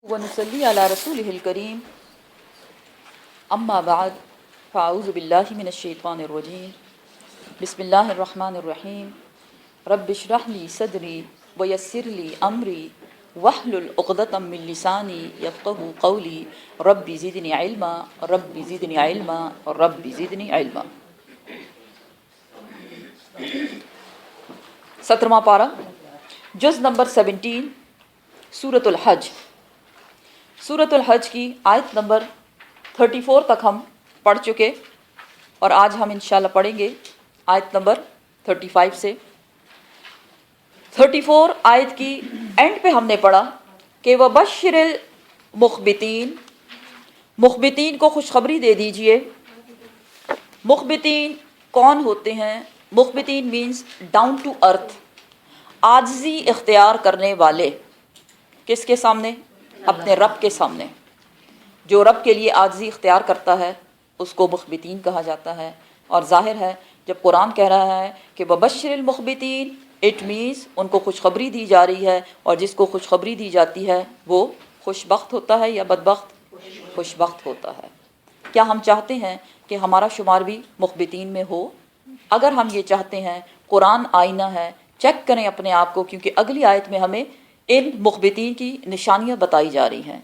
ونصلي على رسوله الكريم أما بعد فأعوذ بالله من الشيطان الرجيم بسم الله الرحمن الرحيم رب اشرح لي صدري ويسر لي أمري واحلل عقدة من لساني يفقهوا قولي رب زدني علما رب زدني علما رب زدني علما 17واں پارہ جز نمبر 17 سورۃ الحج. سورۃ الحج کی آیت نمبر 34 تک ہم پڑھ چکے اور آج ہم انشاءاللہ پڑھیں گے آیت نمبر 35 سے. 34 آیت کی اینڈ پہ ہم نے پڑھا کہ وبشر المخبتین، مخبتین کو خوشخبری دے دیجئے. مخبتین کون ہوتے ہیں؟ مخبتین مینز ڈاؤن ٹو ارتھ، عاجزی اختیار کرنے والے. کس کے سامنے؟ اپنے رب کے سامنے. جو رب کے لیے عاجزی اختیار کرتا ہے اس کو مخبتین کہا جاتا ہے. اور ظاہر ہے جب قرآن کہہ رہا ہے کہ وبشر المخبتین، اٹ مینز ان کو خوشخبری دی جا رہی ہے، اور جس کو خوشخبری دی جاتی ہے وہ خوش بخت ہوتا ہے یا بدبخت؟ خوش بخت ہوتا ہے. کیا ہم چاہتے ہیں کہ ہمارا شمار بھی مخبتین میں ہو؟ اگر ہم یہ چاہتے ہیں، قرآن آئینہ ہے، چیک کریں اپنے آپ کو، کیونکہ اگلی آیت میں ہمیں ان مخبتین کی نشانیاں بتائی جا رہی ہیں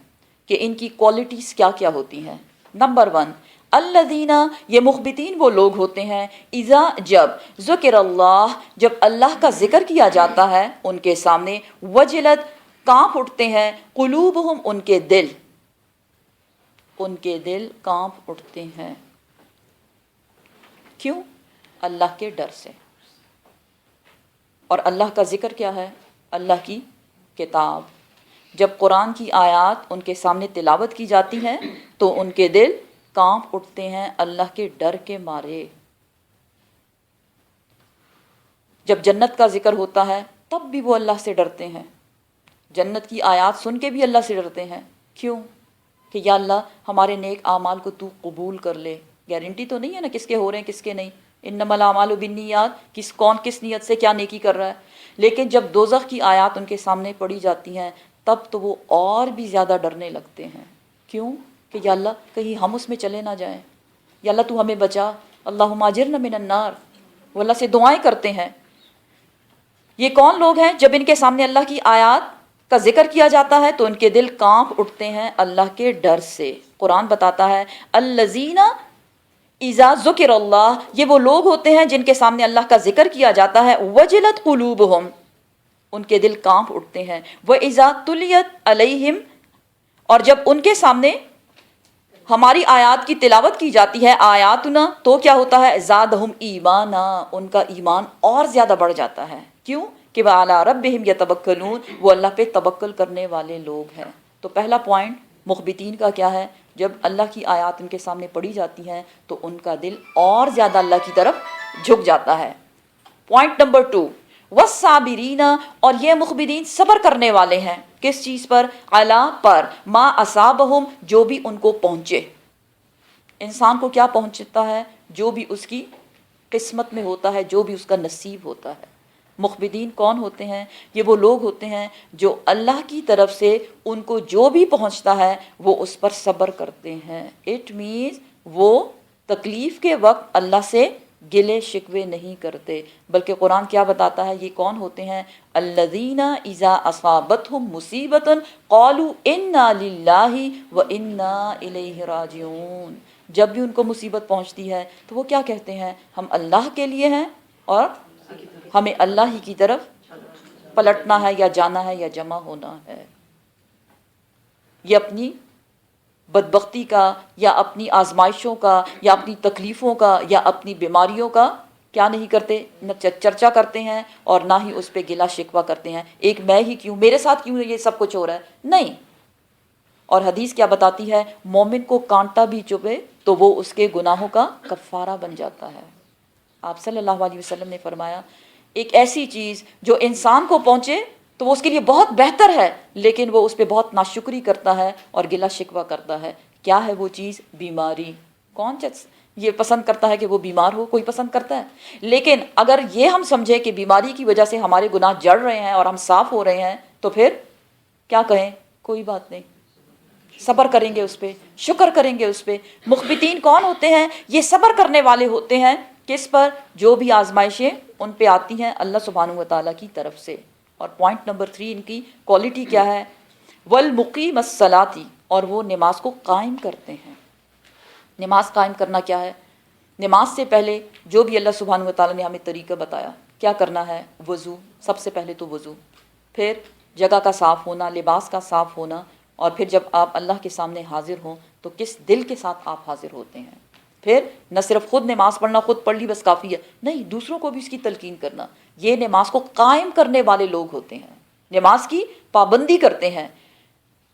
کہ ان کی کوالٹیز کیا کیا ہوتی ہیں. نمبر 1 الذین، یہ مخبتین وہ لوگ ہوتے ہیں اذا، جب ذکر اللہ، جب اللہ کا ذکر کیا جاتا ہے ان کے سامنے، وجلت، کانپ اٹھتے ہیں، قلوبہم، ان کے دل کانپ اٹھتے ہیں. کیوں؟ اللہ کے ڈر سے. اور اللہ کا ذکر کیا ہے؟ اللہ کی کتاب. جب قرآن کی آیات ان کے سامنے تلاوت کی جاتی ہیں تو ان کے دل کانپ اٹھتے ہیں اللہ کے ڈر کے مارے. جب جنت کا ذکر ہوتا ہے تب بھی وہ اللہ سے ڈرتے ہیں. جنت کی آیات سن کے بھی اللہ سے ڈرتے ہیں. کیوں؟ کہ یا اللہ ہمارے نیک اعمال کو تو قبول کر لے. گارنٹی تو نہیں ہے نا کس کے ہو رہے ہیں کس کے نہیں. انما الاعمال بالنیات، کون کس نیت سے کیا نیکی کر رہا ہے. لیکن جب دوزخ کی آیات ان کے سامنے پڑھی جاتی ہیں تب تو وہ اور بھی زیادہ ڈرنے لگتے ہیں. کیوں؟ کہ یا اللہ کہیں ہم اس میں چلے نہ جائیں، یا اللہ تو ہمیں بچا، اللہم اجرنا من النار. وہ اللہ سے دعائیں کرتے ہیں. یہ کون لوگ ہیں؟ جب ان کے سامنے اللہ کی آیات کا ذکر کیا جاتا ہے تو ان کے دل کانپ اٹھتے ہیں اللہ کے ڈر سے. قرآن بتاتا ہے الذین اذا ذکر اللہ، یہ وہ لوگ ہوتے ہیں جن کے سامنے اللہ کا ذکر کیا جاتا ہے، وجلت قلوبہم، ان کے دل کانپ اٹھتے ہیں، وَإِذَا تُلِيَتْ عَلَيْهِمْ، اور جب ان کے سامنے ہماری آیات کی تلاوت کی جاتی ہے، آیاتنا، تو کیا ہوتا ہے؟ زادہم ایمانا، ان کا ایمان اور زیادہ بڑھ جاتا ہے. کیوں؟ کہ وَعَلَىٰ رَبِّهِمْ يَتَوَكَّلُونَ، وہ اللہ پہ توکل کرنے والے لوگ ہیں. تو پہلا پوائنٹ مخبتین کا کیا ہے؟ جب اللہ کی آیات ان کے سامنے پڑھی جاتی ہیں تو ان کا دل اور زیادہ اللہ کی طرف جھک جاتا ہے. پوائنٹ نمبر 2 والصابرین، اور یہ مخبتین صبر کرنے والے ہیں. کس چیز پر؟ علی، پر، ما اصابہم، جو بھی ان کو پہنچے. انسان کو کیا پہنچتا ہے؟ جو بھی اس کی قسمت میں ہوتا ہے، جو بھی اس کا نصیب ہوتا ہے. مخبتین کون ہوتے ہیں؟ یہ وہ لوگ ہوتے ہیں جو اللہ کی طرف سے ان کو جو بھی پہنچتا ہے وہ اس پر صبر کرتے ہیں. اٹ مینز وہ تکلیف کے وقت اللہ سے گلے شکوے نہیں کرتے، بلکہ قرآن کیا بتاتا ہے یہ کون ہوتے ہیں؟ الذین اذا اصابتہم مصیبۃ قالوا انا للہ وانا الیہ راجعون. جب بھی ان کو مصیبت پہنچتی ہے تو وہ کیا کہتے ہیں؟ ہم اللہ کے لیے ہیں اور ہمیں اللہ ہی کی طرف پلٹنا ہے، یا جانا ہے، یا جمع ہونا ہے. یہ اپنی بدبختی کا یا اپنی آزمائشوں کا یا اپنی تکلیفوں کا یا اپنی بیماریوں کا کیا نہیں کرتے؟ نہ چرچا کرتے ہیں اور نہ ہی اس پہ گلا شکوہ کرتے ہیں. ایک میں ہی کیوں، میرے ساتھ کیوں یہ سب کچھ ہو رہا ہے؟ نہیں. اور حدیث کیا بتاتی ہے؟ مومن کو کانٹا بھی چبھے تو وہ اس کے گناہوں کا کفارہ بن جاتا ہے. آپ صلی اللہ علیہ وسلم نے فرمایا ایک ایسی چیز جو انسان کو پہنچے تو وہ اس کے لیے بہت بہتر ہے، لیکن وہ اس پہ بہت ناشکری کرتا ہے اور گلا شکوہ کرتا ہے. کیا ہے وہ چیز؟ بیماری. کون یہ پسند کرتا ہے کہ وہ بیمار ہو؟ کوئی پسند کرتا ہے؟ لیکن اگر یہ ہم سمجھے کہ بیماری کی وجہ سے ہمارے گناہ جڑ رہے ہیں اور ہم صاف ہو رہے ہیں تو پھر کیا کہیں؟ کوئی بات نہیں، صبر کریں گے اس پہ، شکر کریں گے اس پہ۔ مخبتین کون ہوتے ہیں؟ یہ صبر کرنے والے ہوتے ہیں کس پر؟ جو بھی آزمائشیں ان پہ آتی ہیں اللہ سبحانہ و تعالیٰ کی طرف سے۔ اور پوائنٹ نمبر 3 ان کی کوالٹی کیا ہے؟ والمقیم الصلاۃ، اور وہ نماز کو قائم کرتے ہیں۔ نماز قائم کرنا کیا ہے؟ نماز سے پہلے جو بھی اللہ سبحانہ و تعالیٰ نے ہمیں طریقہ بتایا، کیا کرنا ہے؟ وضو، سب سے پہلے تو وضو، پھر جگہ کا صاف ہونا، لباس کا صاف ہونا، اور پھر جب آپ اللہ کے سامنے حاضر ہوں تو کس دل کے ساتھ آپ حاضر ہوتے ہیں۔ پھر نہ صرف خود نماز پڑھنا، خود پڑھ لی بس کافی ہے، نہیں، دوسروں کو بھی اس کی تلقین کرنا۔ یہ نماز کو قائم کرنے والے لوگ ہوتے ہیں، نماز کی پابندی کرتے ہیں۔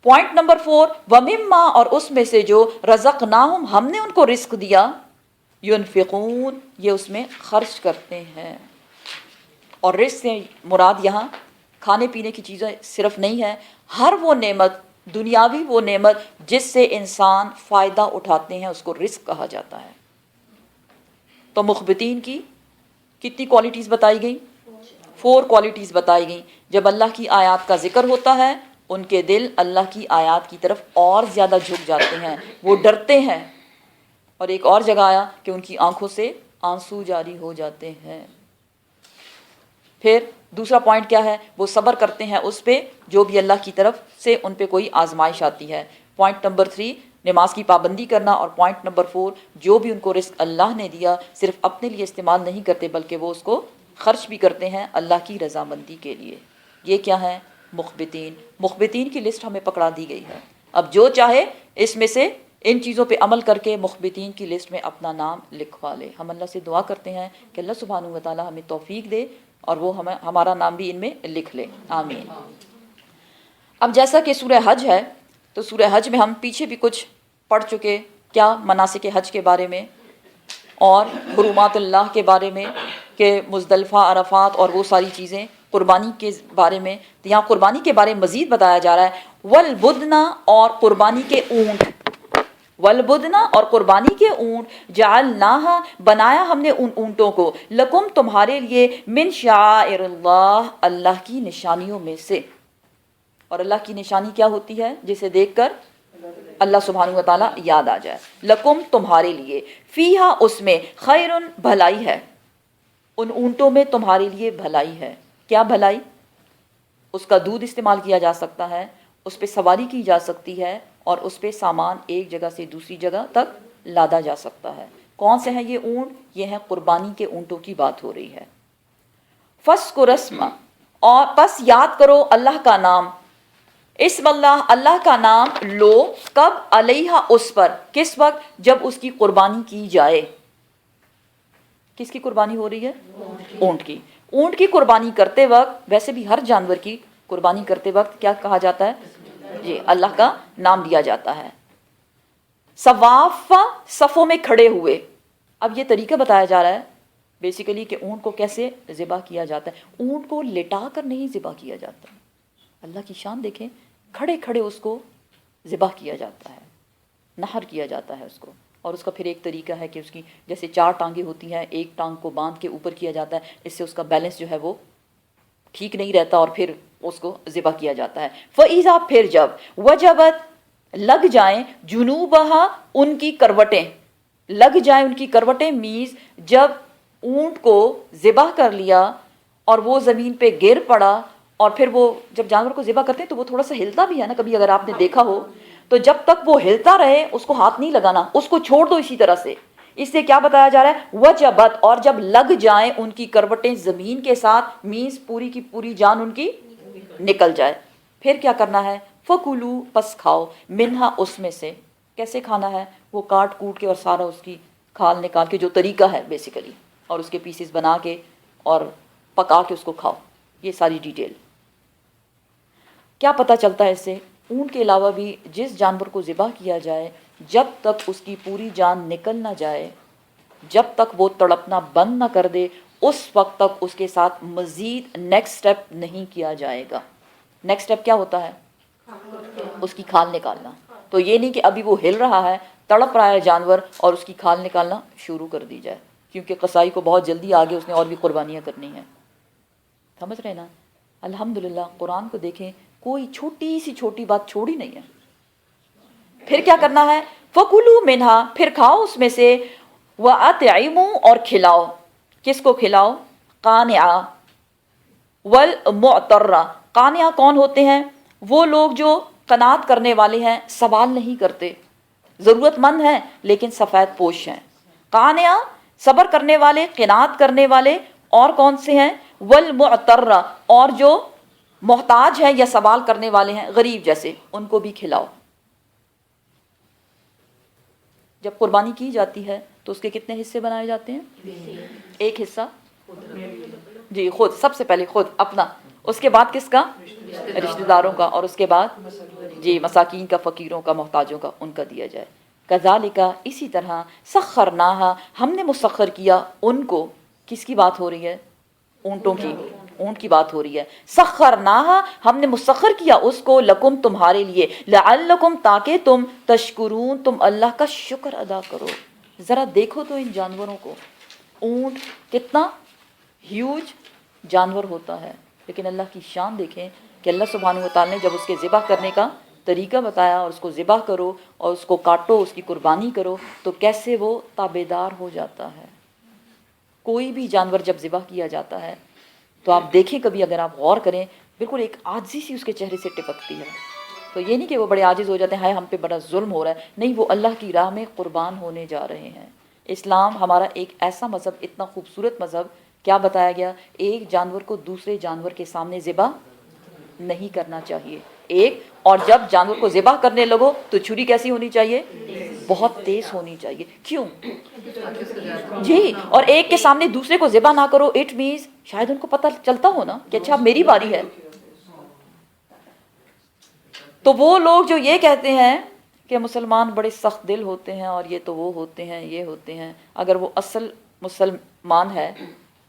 پوائنٹ نمبر 4، وَمِمَّا، اور اس میں سے جو رزقناہم، ہم نے ان کو رزق دیا، ينفقون، یہ اس میں خرچ کرتے ہیں۔ اور رزق سے مراد یہاں کھانے پینے کی چیزیں صرف نہیں ہے، ہر وہ نعمت، دنیاوی وہ نعمت جس سے انسان فائدہ اٹھاتے ہیں اس کو رزق کہا جاتا ہے۔ تو مخبتین کی کتنی کوالٹیز بتائی گئی؟ 4 کوالٹیز بتائی گئیں۔ جب اللہ کی آیات کا ذکر ہوتا ہے ان کے دل اللہ کی آیات کی طرف اور زیادہ جھک جاتے ہیں، وہ ڈرتے ہیں۔ اور ایک اور جگہ آیا کہ ان کی آنکھوں سے آنسو جاری ہو جاتے ہیں۔ پھر دوسرا پوائنٹ کیا ہے؟ وہ صبر کرتے ہیں اس پہ جو بھی اللہ کی طرف سے ان پہ کوئی آزمائش آتی ہے۔ پوائنٹ نمبر 3، نماز کی پابندی کرنا، اور پوائنٹ نمبر 4، جو بھی ان کو رزق اللہ نے دیا صرف اپنے لیے استعمال نہیں کرتے بلکہ وہ اس کو خرچ بھی کرتے ہیں اللہ کی رضامندی کے لیے۔ یہ کیا ہے؟ مخبتین۔ مخبتین کی لسٹ ہمیں پکڑا دی گئی ہے، اب جو چاہے اس میں سے ان چیزوں پہ عمل کر کے مخبتین کی لسٹ میں اپنا نام لکھوا لے۔ ہم اللہ سے دعا کرتے ہیں کہ اللہ سبحانہ و تعالی ہمیں توفیق دے اور وہ ہمارا نام بھی ان میں لکھ لے، آمین۔ اب جیسا کہ سورہ حج ہے تو سورہ حج میں ہم پیچھے بھی کچھ پڑھ چکے، کیا مناسک حج کے بارے میں اور حرمات اللہ کے بارے میں، کہ مزدلفہ، عرفات اور وہ ساری چیزیں، قربانی کے بارے میں۔ تو یہاں قربانی کے بارے میں مزید بتایا جا رہا ہے، والبدنا، اور قربانی کے اونٹ، والبدنا، اور قربانی کے اونٹ، جعلناہا، بنایا ہم نے ان اونٹوں کو، لکم، تمہارے لیے، من شعائر اللہ، اللہ کی نشانیوں میں سے۔ اور اللہ کی نشانی کیا ہوتی ہے؟ جسے دیکھ کر اللہ سبحانہ و تعالیٰ یاد آ جائے۔ لکم، تمہارے لیے، فیہا، اس میں، خیرن، بھلائی ہے، ان اونٹوں میں تمہارے لیے بھلائی ہے۔ کیا بھلائی؟ اس کا دودھ استعمال کیا جا سکتا ہے، اس پہ سواری کی جا سکتی ہے، اور اس پہ سامان ایک جگہ سے دوسری جگہ تک لادا جا سکتا ہے۔ کون سے ہیں یہ اونٹ؟ یہ ہیں قربانی کے اونٹوں کی بات ہو رہی ہے۔ فَاذْكُرُ اسْمَ، اور پس یاد کرو اللہ کا نام، اسم اللہ، اللہ کا نام لو، کب؟ علیہا، اس پر، کس وقت؟ جب اس کی قربانی کی جائے۔ کس کی قربانی ہو رہی ہے؟ اونٹ کی۔ اونٹ کی قربانی کرتے وقت، ویسے بھی ہر جانور کی قربانی کرتے وقت کیا کہا جاتا ہے؟ جی، اللہ کا نام لیا جاتا ہے۔ صوافا، صفوں میں کھڑے ہوئے۔ اب یہ طریقہ بتایا جا رہا ہے بیسیکلی کہ اونٹ کو کیسے ذبح کیا جاتا ہے۔ اونٹ کو لٹا کر نہیں ذبح کیا جاتا، اللہ کی شان دیکھیں، کھڑے کھڑے اس کو ذبح کیا جاتا ہے، نحر کیا جاتا ہے اس کو۔ اور اس کا پھر ایک طریقہ ہے کہ اس کی جیسے 4 ٹانگیں ہوتی ہیں، ایک ٹانگ کو باندھ کے اوپر کیا جاتا ہے، اس سے اس کا بیلنس جو ہے وہ ٹھیک نہیں رہتا، اور پھر اس کو ذبح کیا جاتا ہے۔ فَإِذَا، پھر جب، وجبت، لگ جائیں، جنوبہا، ان کی کروٹیں، لگ جائیں ان کی کروٹیں، میز، جب اونٹ کو ذبح کر لیا اور وہ زمین پہ گر پڑا، اور پھر وہ جب جانور کو ذبح کرتے ہیں تو وہ تھوڑا سا ہلتا بھی ہے نا، کبھی اگر آپ نے دیکھا ہو تو جب تک وہ ہلتا رہے اس کو ہاتھ نہیں لگانا، اس کو چھوڑ دو اسی طرح سے۔ اس سے کیا بتایا جا رہا ہے؟ وجبت، اور جب لگ جائیں ان کی کروٹیں زمین کے ساتھ، مینز پوری کی پوری جان ان کی نکل جائے، پھر کیا کرنا ہے؟ فَكُلُوا، پس کھاؤ، منہا، اس میں سے۔ کیسے کھانا ہے؟ وہ کاٹ کوٹ کے اور سارا اس کی کھال نکال کے، جو طریقہ ہے بیسیکلی، اور اس کے پیسز بنا کے اور پکا کے اس کو کھاؤ۔ یہ ساری ڈیٹیل کیا پتہ چلتا ہے اس سے؟ اونٹ کے علاوہ بھی جس جانور کو ذبح کیا جائے، جب تک اس کی پوری جان نکل نہ جائے، جب تک وہ تڑپنا بند نہ کر دے، اس وقت تک اس کے ساتھ مزید نیکسٹ سٹیپ نہیں کیا جائے گا۔ نیکسٹ سٹیپ کیا ہوتا ہے؟ اس کی کھال نکالنا۔ تو یہ نہیں کہ ابھی وہ ہل رہا ہے، تڑپ رہا ہے جانور، اور اس کی کھال نکالنا شروع کر دی جائے، کیونکہ قصائی کو بہت جلدی آگے اس نے اور بھی قربانیاں کرنی ہیں۔ سمجھ رہے نا؟ الحمدللہ قرآن کو دیکھیں، کوئی چھوٹی سی چھوٹی بات چھوڑی نہیں ہے۔ پھر کیا کرنا ہے؟ فَكُلُوا مِنْهَا، پھر کھاؤ اس میں سے، وَأَطْعِمُوا، اور کھلاؤ. کس کو کھلاؤ؟ قانعہ والمعترہ. قانعہ کون ہوتے ہیں؟ وہ لوگ جو قناعت کرنے والے ہیں، سوال نہیں کرتے، ضرورت مند ہیں لیکن سفید پوش ہیں. قانعہ صبر کرنے والے، قناعت کرنے والے. اور کون سے ہیں؟ والمعترہ، اور جو محتاج ہیں یا سوال کرنے والے ہیں، غریب جیسے، ان کو بھی کھلاؤ. جب قربانی کی جاتی ہے تو اس کے کتنے حصے بنائے جاتے ہیں؟ ایک حصہ جی خود، سب سے پہلے خود اپنا، اس کے بعد کس کا؟ رشتہ داروں کا، اور اس کے بعد جی مساکین کا، فقیروں کا، محتاجوں کا، ان کا دیا جائے. کذالک، اسی طرح، سخرناہا، ہم نے مسخر کیا ان کو. کس کی بات ہو رہی ہے؟ اونٹوں کی، اونٹ کی بات ہو رہی ہے. سخرناہا، ہم نے مسخر کیا اس کو، لکم، تمہارے لیے، لعلکم، تاکہ تم، تشکرون، تم اللہ کا شکر ادا کرو. ذرا دیکھو تو ان جانوروں کو. اونٹ کتنا ہیوج جانور ہوتا ہے، لیکن اللہ کی شان دیکھیں کہ اللہ سبحانہ وتعالی نے جب اس کے ذبح کرنے کا طریقہ بتایا، اور اس کو ذبح کرو اور اس کو کاٹو، اس کی قربانی کرو، تو کیسے وہ تابعدار ہو جاتا ہے. کوئی بھی جانور جب ذبح کیا جاتا ہے تو آپ دیکھیں، کبھی اگر آپ غور کریں، بالکل ایک عاجزی سی اس کے چہرے سے ٹپکتی ہے. تو یہ نہیں کہ وہ بڑے عاجز ہو جاتے ہیں، ہائے ہم پہ بڑا ظلم ہو رہا ہے. نہیں، وہ اللہ کی راہ میں قربان ہونے جا رہے ہیں. اسلام ہمارا ایک ایسا مذہب، اتنا خوبصورت مذہب. کیا بتایا گیا؟ ایک جانور کو دوسرے جانور کے سامنے ذبح نہیں کرنا چاہیے. ایک، اور جب جانور کو ذبح کرنے لگو تو چھری کیسی ہونی چاہیے؟ بہت تیز ہونی چاہیے. کیوں؟ جی، اور ایک کے سامنے دوسرے کو ذبح نہ کرو، اٹ مینز شاید ان کو پتہ چلتا ہو نا کہ اچھا اب میری باری ہے. تو وہ لوگ جو یہ کہتے ہیں کہ مسلمان بڑے سخت دل ہوتے ہیں، اور یہ تو وہ ہوتے ہیں، یہ ہوتے ہیں، اگر وہ اصل مسلمان ہے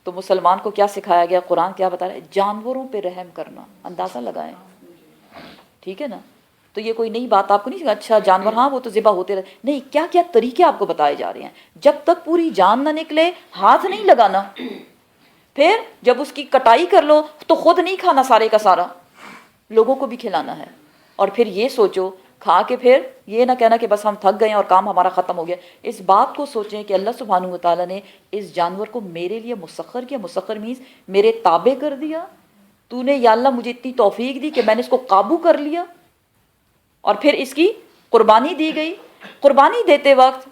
تو مسلمان کو کیا سکھایا گیا؟ قرآن کیا بتا رہا ہے؟ جانوروں پہ رحم کرنا. اندازہ لگائیں، ٹھیک ہے نا؟ تو یہ کوئی نئی بات آپ کو نہیں سکھا، اچھا جانور ہاں وہ تو ذبح ہوتے رہتے. نہیں، کیا کیا طریقے آپ کو بتائے جا رہے ہیں. جب تک پوری جان نہ نکلے ہاتھ نہیں لگانا. پھر جب اس کی کٹائی کر لو تو خود نہیں کھانا سارے کا سارا، لوگوں کو بھی کھلانا ہے. اور پھر یہ سوچو کھا کے پھر یہ نہ کہنا کہ بس ہم تھک گئے اور کام ہمارا ختم ہو گیا. اس بات کو سوچیں کہ اللہ سبحانہ وتعالیٰ نے اس جانور کو میرے لیے مسخر کیا. مسخر مینس میرے تابع کر دیا. تو نے یا اللہ مجھے اتنی توفیق دی کہ میں نے اس کو قابو کر لیا، اور پھر اس کی قربانی دی گئی. قربانی دیتے وقت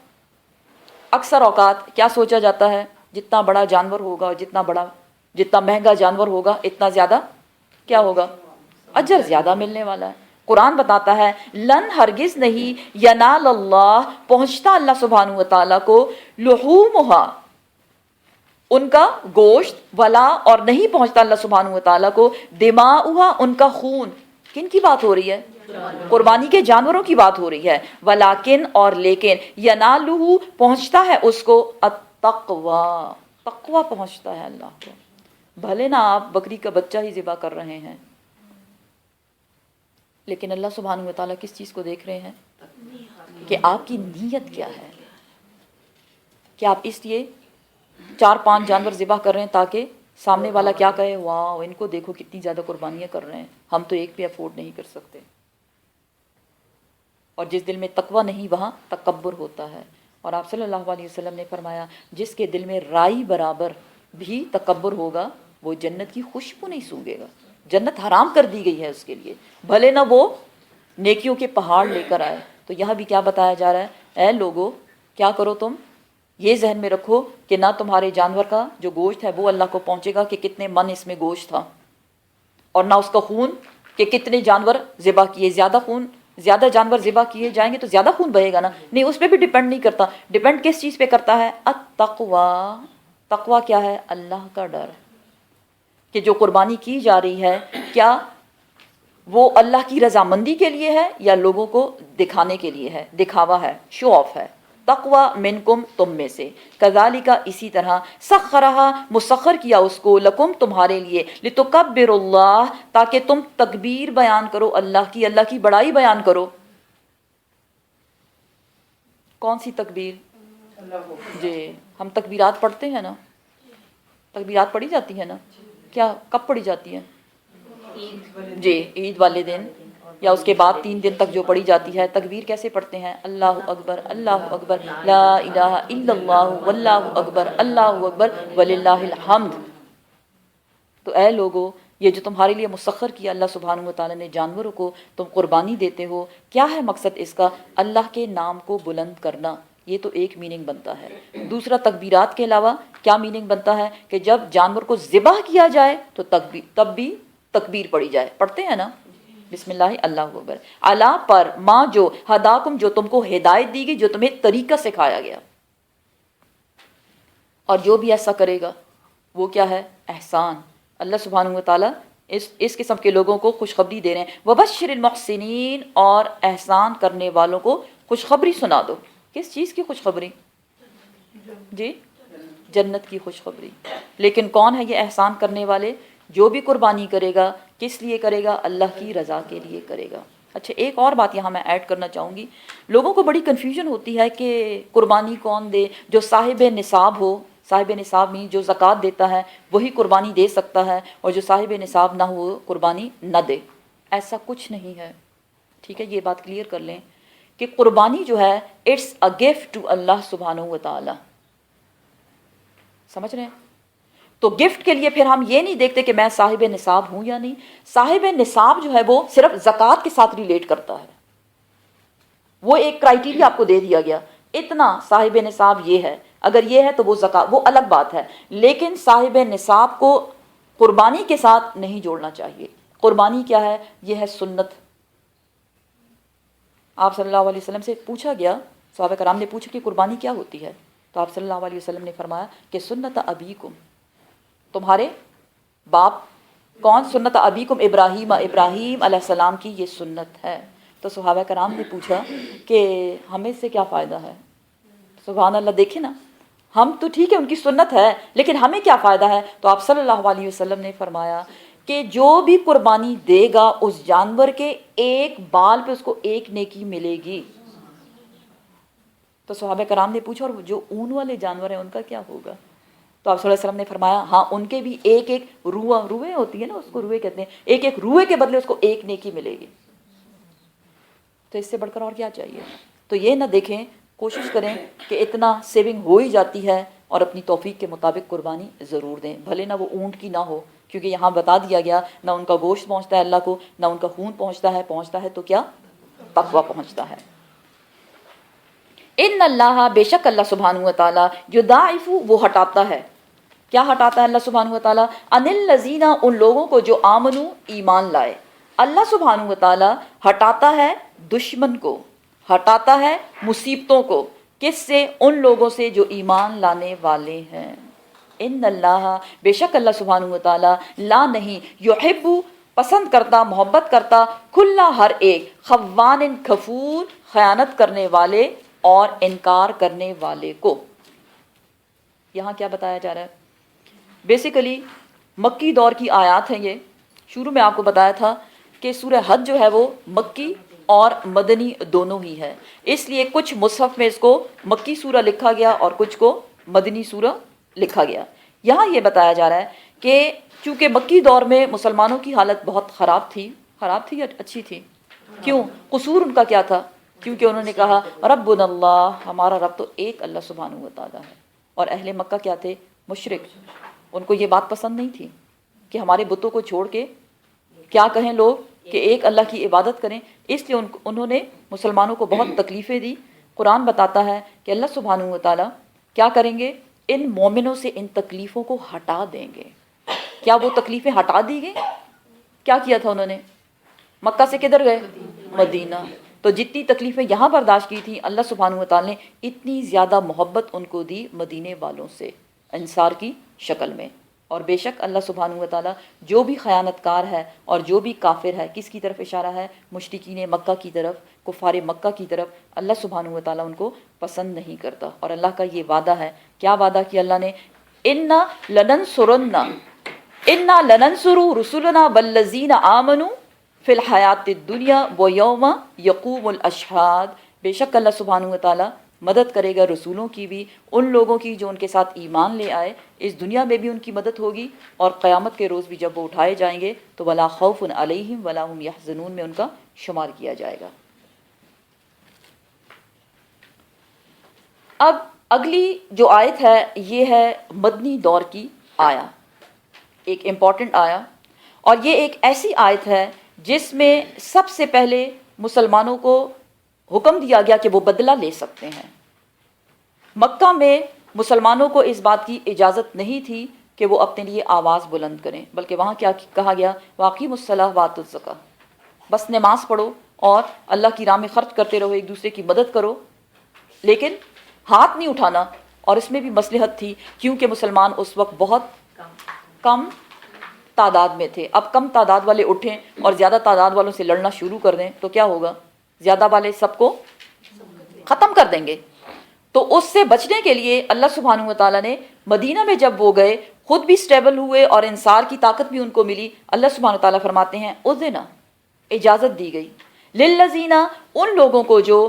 اکثر اوقات کیا سوچا جاتا ہے؟ جتنا بڑا جانور ہوگا، جتنا مہنگا جانور ہوگا، اتنا زیادہ کیا ہوگا؟ اجر زیادہ ملنے والا ہے. قرآن بتاتا ہے لن، ہرگز نہیں، ینال اللہ، پہنچتا اللہ سبحانہ وتعالیٰ کو، لحومہا، ان کا گوشت، ولا، اور نہیں پہنچتا اللہ سبحانہ وتعالیٰ کو، دماؤہا، ان کا خون. کن کی بات ہو رہی ہے؟ قربانی کے جانوروں کی بات ہو رہی ہے. ولیکن، اور لیکن، ینالہ، پہنچتا ہے اس کو، التقوی، تقوی پہنچتا ہے اللہ کو. بھلے نہ آپ بکری کا بچہ ہی ذبح کر رہے ہیں، لیکن اللہ سبحانہ وتعالیٰ کس چیز کو دیکھ رہے ہیں؟ کہ آپ کی نیت کیا ہے. کہ آپ اس لیے 4-5 جانور ذبح کر رہے ہیں تاکہ سامنے والا کیا کہے؟ واہ، ان کو دیکھو کتنی زیادہ قربانیاں کر رہے ہیں، ہم تو ایک بھی افورڈ نہیں کر سکتے. اور جس دل میں تقوی نہیں وہاں تکبر ہوتا ہے. اور آپ صلی اللہ علیہ وسلم نے فرمایا جس کے دل میں رائی برابر بھی تکبر ہوگا وہ جنت کی خوشبو نہیں سونگھے گا. جنت حرام کر دی گئی ہے اس کے لیے، بھلے نہ وہ نیکیوں کے پہاڑ لے کر آئے. تو یہاں بھی کیا بتایا جا رہا ہے؟ اے لوگو، کیا کرو تم؟ یہ ذہن میں رکھو کہ نہ تمہارے جانور کا جو گوشت ہے وہ اللہ کو پہنچے گا کہ کتنے من اس میں گوشت تھا، اور نہ اس کا خون کہ کتنے جانور ذبح کیے. زیادہ جانور ذبح کیے جائیں گے تو زیادہ خون بہے گا نا؟ نہیں، اس پہ بھی ڈیپینڈ نہیں کرتا. ڈیپینڈ کس چیز پہ کرتا ہے؟ التقوی. تقوی کیا ہے؟ اللہ کا ڈر. کہ جو قربانی کی جا رہی ہے کیا وہ اللہ کی رضامندی کے لیے ہے یا لوگوں کو دکھانے کے لیے ہے؟ دکھاوا ہے، شو آف ہے. تقوی منکم، تم میں سے. کذالک، اسی طرح، سخرہا، مسخر کیا اس کو، لکم، تمہارے لیے، لتکبروا اللہ، تاکہ تم تکبیر بیان کرو اللہ کی بڑائی بیان کرو. کون سی تکبیر؟ جی، ہم تکبیرات پڑھتے ہیں نا، تکبیرات پڑھی جاتی ہیں نا. کیا کب پڑھی جاتی ہیں؟ جی، عید والے دن، یا اس کے بعد 3 دن تک جو پڑھی جاتی ہے، تکبیر کیسے پڑھتے ہیں؟ اللہ اکبر لا الہ الا اللہ واللہ اکبر وللہ الحمد۔ تو اے لوگو، یہ جو تمہارے لیے مسخر کیا اللہ سبحانہ و تعالیٰ نے جانوروں کو، تم قربانی دیتے ہو، کیا ہے مقصد اس کا؟ اللہ کے نام کو بلند کرنا، یہ تو ایک میننگ بنتا ہے۔ دوسرا، تکبیرات کے علاوہ کیا میننگ بنتا ہے کہ جب جانور کو ذبح کیا جائے تو تب بھی تکبیر پڑھی جائے، پڑھتے ہیں نا، بسم اللہ اللہ اکبر، اللہ پر ماں جو ہداکم، جو تم کو ہدایت دی گئی، جو تمہیں طریقہ سکھایا گیا، اور جو بھی ایسا کرے گا وہ کیا ہے؟ احسان۔ اللہ سبحانہ و تعالیٰ اس قسم کے لوگوں کو خوشخبری دے رہے ہیں، وبشر المحسنین، اور احسان کرنے والوں کو خوشخبری سنا دو۔ کس چیز کی خوشخبری؟ جی، جنت کی خوشخبری۔ لیکن کون ہے یہ احسان کرنے والے؟ جو بھی قربانی کرے گا، کس لیے کرے گا؟ اللہ کی رضا کے لیے کرے گا۔ اچھا، ایک اور بات یہاں میں ایڈ کرنا چاہوں گی، لوگوں کو بڑی کنفیوژن ہوتی ہے کہ قربانی کون دے؟ جو صاحب نصاب ہو، صاحب نصاب میں جو زکوٰۃ دیتا ہے وہی قربانی دے سکتا ہے، اور جو صاحب نصاب نہ ہو قربانی نہ دے۔ ایسا کچھ نہیں ہے، ٹھیک ہے؟ یہ بات کلیئر کر لیں کہ قربانی جو ہے اٹس اے گفٹ ٹو اللہ سبحانہ و تعالی، سمجھ رہے ہیں؟ تو گفٹ کے لیے پھر ہم یہ نہیں دیکھتے کہ میں صاحب نصاب ہوں یا نہیں۔ صاحب نصاب جو ہے وہ صرف زکوٰۃ کے ساتھ ریلیٹ کرتا ہے، وہ ایک کرائیٹیریا آپ کو دے دیا گیا، اتنا صاحب نصاب یہ ہے، اگر یہ ہے تو وہ زکوٰۃ، وہ الگ بات ہے، لیکن صاحب نصاب کو قربانی کے ساتھ نہیں جوڑنا چاہیے۔ قربانی کیا ہے؟ یہ ہے سنت۔ آپ صلی اللہ علیہ وسلم سے پوچھا گیا، صحابہ کرام نے پوچھا کہ قربانی کیا ہوتی ہے، تو آپ صلی اللہ علیہ وسلم نے فرمایا کہ سنت ابیکم، تمہارے باپ کون؟ سنت ابیکم ابراہیم، ابراہیم علیہ السلام کی یہ سنت ہے۔ تو صحابہ کرام نے پوچھا کہ ہمیں اس سے کیا فائدہ ہے؟ سبحان اللہ، دیکھیں نا، ہم تو ٹھیک ہے ان کی سنت ہے، لیکن ہمیں کیا فائدہ ہے؟ تو آپ صلی اللہ علیہ وسلم نے فرمایا کہ جو بھی قربانی دے گا اس جانور کے ایک بال پہ اس کو ایک نیکی ملے گی۔ تو صحابہ کرام نے پوچھا اور جو اون والے جانور ہیں ان کا کیا ہوگا؟ تو آپ صلی اللہ علیہ وسلم نے فرمایا ہاں، ان کے بھی ایک ایک روئے ہوتی ہے نا، اس کو روئے کہتے ہیں، ایک ایک روئے کے بدلے اس کو ایک نیکی ملے گی۔ تو اس سے بڑھ کر اور کیا چاہیے؟ تو یہ نہ دیکھیں، کوشش کریں کہ اتنا سیونگ ہو ہی جاتی ہے، اور اپنی توفیق کے مطابق قربانی ضرور دیں، بھلے نہ وہ اونٹ کی نہ ہو، کیونکہ یہاں بتا دیا گیا نہ ان کا گوشت پہنچتا ہے اللہ کو، نہ ان کا خون پہنچتا ہے تو کیا؟ تقویٰ پہنچتا ہے۔ ان اللہ، بے شک اللہ سبحانہ و تعالیٰ، یضاعف، وہ ہٹاتا ہے، کیا ہٹاتا ہے اللہ سبحانہ و تعالیٰ؟ ان الذین، ان لوگوں کو جو آمنو، ایمان لائے۔ اللہ سبحانہ و تعالیٰ ہٹاتا ہے دشمن کو، ہٹاتا ہے مصیبتوں کو، کس سے؟ ان لوگوں سے جو ایمان لانے والے ہیں۔ ان اللہ، بے شک اللہ سبحانہ و تعالیٰ، لا نہیں، یحب، پسند کرتا، محبت کرتا، کھلا ہر ایک، خوان کفور، خیانت کرنے والے اور انکار کرنے والے کو۔ یہاں کیا بتایا جا رہا ہے؟ بیسیکلی مکی دور کی آیات ہیں یہ۔ شروع میں آپ کو بتایا تھا کہ سورہ حج جو ہے وہ مکی اور مدنی دونوں ہی ہے، اس لیے کچھ مصحف میں اس کو مکی سورہ لکھا گیا اور کچھ کو مدنی سورہ لکھا گیا۔ یہاں یہ بتایا جا رہا ہے کہ چونکہ مکی دور میں مسلمانوں کی حالت بہت خراب تھی یا اچھی تھی؟ کیوں؟ قصور ان کا کیا تھا؟ کیونکہ انہوں نے کہا ربنا اللہ، ہمارا رب تو ایک اللہ سبحانہ و تعالیٰ ہے، اور اہل مکہ کیا تھے؟ مشرک۔ ان کو یہ بات پسند نہیں تھی کہ ہمارے بتوں کو چھوڑ کے کیا کہیں لوگ کہ ایک اللہ کی عبادت کریں، اس لیے انہوں نے مسلمانوں کو بہت تکلیفیں دی۔ قرآن بتاتا ہے کہ اللہ سبحانہ و تعالیٰ کیا کریں گے؟ ان مومنوں سے ان تکلیفوں کو ہٹا دیں گے۔ کیا وہ تکلیفیں ہٹا دی گئی؟ کیا کیا تھا انہوں نے؟ مکہ سے کدھر گئے؟ مدینہ۔ تو جتنی تکلیفیں یہاں برداشت کی تھیں، اللہ سبحانہ و تعالیٰ نے اتنی زیادہ محبت ان کو دی مدینے والوں سے، انصار کی شکل میں۔ اور بے شک اللہ سبحانہ و تعالیٰ جو بھی خیانت کار ہے اور جو بھی کافر ہے، کس کی طرف اشارہ ہے؟ مشرکین مکہ کی طرف، کفار مکہ کی طرف۔ اللہ سبحانہ و تعالیٰ ان کو پسند نہیں کرتا، اور اللہ کا یہ وعدہ ہے۔ کیا وعدہ کیا اللہ نے؟ انا لننصر رسلنا والذین آمنوا فی الحیات الدنیا ویوم یقوم الاشہاد۔ بے شک اللہ سبحانہ و تعالیٰ مدد کرے گا رسولوں کی بھی، ان لوگوں کی جو ان کے ساتھ ایمان لے آئے، اس دنیا میں بھی ان کی مدد ہوگی، اور قیامت کے روز بھی جب وہ اٹھائے جائیں گے تو ولا خوف علیہم ولا هم یحزنون میں ان کا شمار کیا جائے گا۔ اب اگلی جو آیت ہے یہ ہے مدنی دور کی آیا، ایک امپورٹنٹ آیا، اور یہ ایک ایسی آیت ہے جس میں سب سے پہلے مسلمانوں کو حکم دیا گیا کہ وہ بدلہ لے سکتے ہیں۔ مکہ میں مسلمانوں کو اس بات کی اجازت نہیں تھی کہ وہ اپنے لیے آواز بلند کریں، بلکہ وہاں کیا کہا گیا، واقیموا الصلاۃ وآتوا الزکاۃ، بس نماز پڑھو اور اللہ کی راہ میں خرچ کرتے رہو، ایک دوسرے کی مدد کرو، لیکن ہاتھ نہیں اٹھانا۔ اور اس میں بھی مصلحت تھی کیونکہ مسلمان اس وقت بہت کم تعداد میں تھے۔ اب کم تعداد والے اٹھیں اور زیادہ تعداد والوں سے لڑنا شروع کر دیں تو کیا ہوگا، زیادہ والے سب کو ختم کر دیں گے۔ تو اس سے بچنے کے لیے اللہ سبحانہ و تعالیٰ نے مدینہ میں جب وہ گئے، خود بھی سٹیبل ہوئے اور انصار کی طاقت بھی ان کو ملی، اللہ سبحانہ و تعالیٰ فرماتے ہیں اذن، اجازت دی گئی، للذین، ان لوگوں کو جو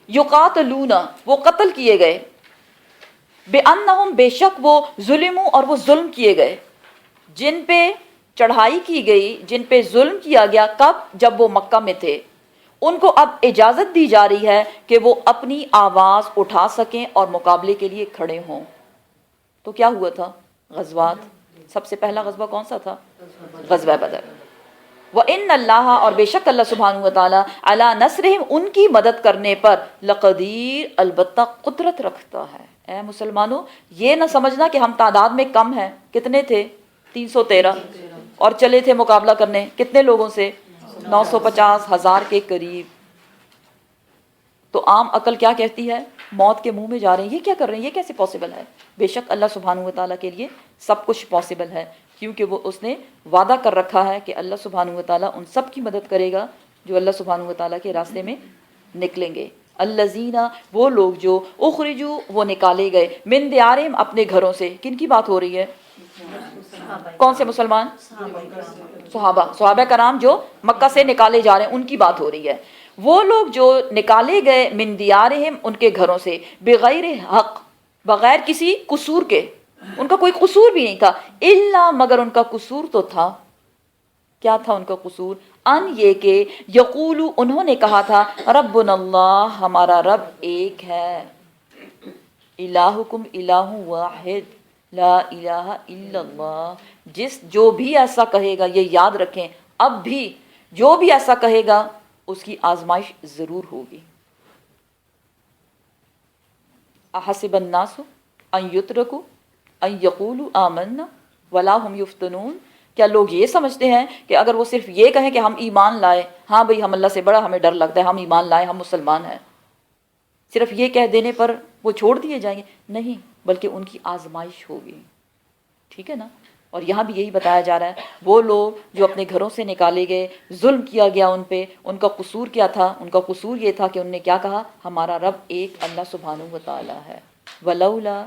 یقاتلون، وہ قتل کیے گئے، بانہم، بے شک وہ ظلموا، اور وہ ظلم کیے گئے، جن پہ چڑھائی کی گئی، جن پہ ظلم کیا گیا، کب، جب وہ مکہ میں تھے، ان کو اب اجازت دی جا رہی ہے کہ وہ اپنی آواز اٹھا سکیں اور مقابلے کے لیے کھڑے ہوں۔ تو کیا ہوا تھا، غزوات، سب سے پہلا غزوہ کون سا تھا، غزوہ بدر۔ وَإِنَّ اللَّهَ، اور بے شک اللہ سبحانہ وتعالیٰ، عَلَى نَصْرِهِمْ، ان کی مدد کرنے پر، لقدیر، البتہ قدرت رکھتا ہے۔ اے مسلمانوں، یہ نہ سمجھنا کہ ہم تعداد میں کم ہیں، کتنے تھے، 313، اور چلے تھے مقابلہ کرنے کتنے لوگوں سے، 950 ہزار کے قریب۔ تو عام عقل کیا کہتی ہے، موت کے منہ میں جا رہے ہیں، یہ کیا کر رہے ہیں، یہ کیسے پاسبل ہے؟ بے شک اللہ سبحانہ و تعالیٰ کے لیے سب کچھ پاسبل ہے، کیونکہ وہ اس نے وعدہ کر رکھا ہے کہ اللہ سبحانہ و تعالیٰ ان سب کی مدد کرے گا جو اللہ سبحانہ و تعالیٰ کے راستے میں نکلیں گے۔ الذین، وہ لوگ جو اخرجوا، وہ نکالے گئے، من دیارہم، اپنے گھروں سے، کن کی بات ہو رہی ہے، کون سے مسلمان، صحابہ کرام جو مکہ سے نکالے جا رہے ہیں ان کی بات ہو رہی ہے۔ وہ لوگ جو نکالے گئے، من دیارہم، ان کے گھروں سے، بغیر حق، بغیر کسی قصور کے، ان کا کوئی قصور بھی نہیں تھا، الا، مگر ان کا قصور تو تھا، کیا تھا ان کا قصور، ان یہ کہ یقولو، انہوں نے کہا تھا، ربنا اللہ، ہمارا رب ایک ہے، الہکم الہ واحد، لا الہ الا اللہ، جو بھی ایسا کہے گا، یہ یاد رکھیں، اب بھی جو بھی ایسا کہے گا اس کی آزمائش ضرور ہوگی۔ احسب الناس ان یترکوا ان یقولوا آمنا ولا هم یفتنون، کیا لوگ یہ سمجھتے ہیں کہ اگر وہ صرف یہ کہیں کہ ہم ایمان لائے، ہاں بھئی ہم اللہ سے بڑا، ہمیں ڈر لگتا ہے، ہم ایمان لائے، ہم مسلمان ہیں، صرف یہ کہہ دینے پر وہ چھوڑ دیے جائیں گے؟ نہیں، بلکہ ان کی آزمائش ہوگی، ٹھیک ہے نا۔ اور یہاں بھی یہی بتایا جا رہا ہے، وہ لوگ جو اپنے گھروں سے نکالے گئے، ظلم کیا گیا ان پہ، ان کا قصور کیا تھا، ان کا قصور یہ تھا کہ انہوں نے کیا کہا، ہمارا رب ایک اللہ سبحانہ و تعالی ہے۔ ولولا،